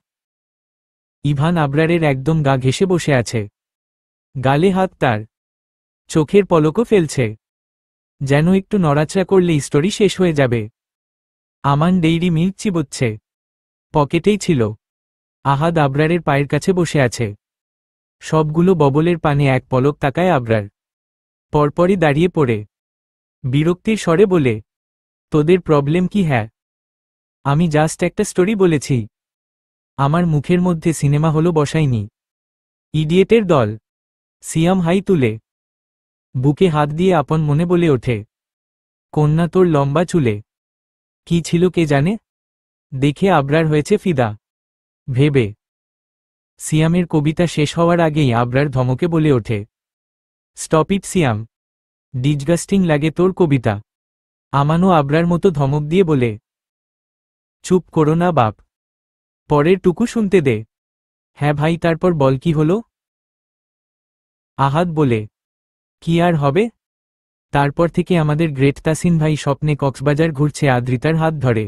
ইভান আবরারের একদম গা ঘেঁষে বসে আছে। গালে হাত তার, চোখের পলকও ফেলছে, যেন একটু নড়াচড়া করলেই স্টোরি শেষ হয়ে যাবে। আমান ডেইরি মিল্ক চিবোচ্ছে, পকেটেই ছিল। আহাদ আবরারের পায়ের কাছে বসে আছে। সবগুলো ববলের পানে এক পলক তাকায় আবরার, পরপরই দাঁড়িয়ে পড়ে বিরক্তির স্বরে বলে, তোদের প্রবলেম কি? হ্যাঁ, আমি জাস্ট একটা স্টোরি বলেছি। আমার মুখের মধ্যে সিনেমা হলো বসাইনি। ইডিয়েটের দল। সিয়াম হাই তুলে বুকে হাত দিয়ে আপন মনে বলে ওঠে, কন্যা তোর লম্বা চুলে কি ছিল কে জানে? দেখে আবরার হয়েছে ফিদা। ভেবে সিয়ামের কবিতা শেষ হওয়ার আগেই আবরার ধমকে বলে ওঠে, স্টপ ইট সিয়াম, ডিসগাস্টিং লাগে তোর কবিতা। আমানও আবরার মতো ধমক দিয়ে বলে, চুপ করো না বাপ, পরের টুকু শুনতে দে। হ্যাঁ ভাই, তারপর বল কি হলো? আহাদ বলে, কি আর হবে? তারপর থেকে আমাদের গ্রেট তাসিন ভাই স্বপ্নে কক্সবাজার ঘুরছে আদ্রিতার হাত ধরে।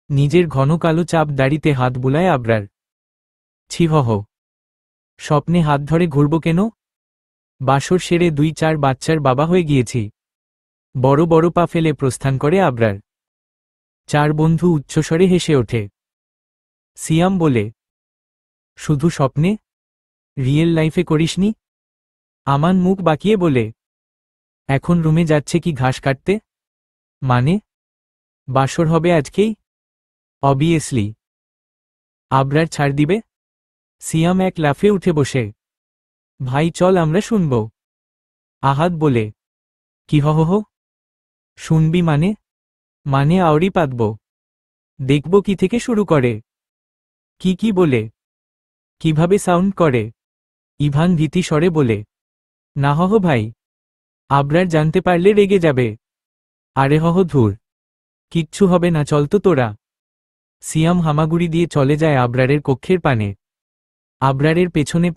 নিজের ঘন কালো চাপ দাড়িতে হাত বুলায় আবরার। ছিহহ, স্বপ্নে হাত ধরে ঘুরব কেন? বাসর সেরে 2-4 বাচ্চার বাবা হয়ে গিয়েছি। বড় বড় পা ফেলে প্রস্থান করে আবরার। 4 বন্ধু উচ্চস্বরে হেসে ওঠে। সিয়াম বলে, শুধু স্বপ্নে? রিয়েল লাইফে করিসনি? আমান মুখ বাঁকিয়ে বলে, এখন রুমে যাচ্ছে কি ঘাস কাটতে? মানে বাসর হবে আজকেই? অবভিয়াসলি। আবরার ছাড় দিবে? সিয়াম এক লাফে উঠে বসে, ভাই চল আমরা শুনব। আহাদ বলে, কি হহ? শুনবি মানে? মানে আওরি পাতব, দেখব কি থেকে শুরু করে, কি বলে, কিভাবে সাউন্ড করে। ইভান ভীতি স্বরে বলে, না হহ ভাই, আবরার জানতে পারলে রেগে যাবে। আরে হহ ধুর, কিচ্ছু হবে না, চল তো তোরা। সিয়াম হামাগুড়ি দিয়ে চলে যায় আবরারের কক্ষের পানে। আবরারের পেছনে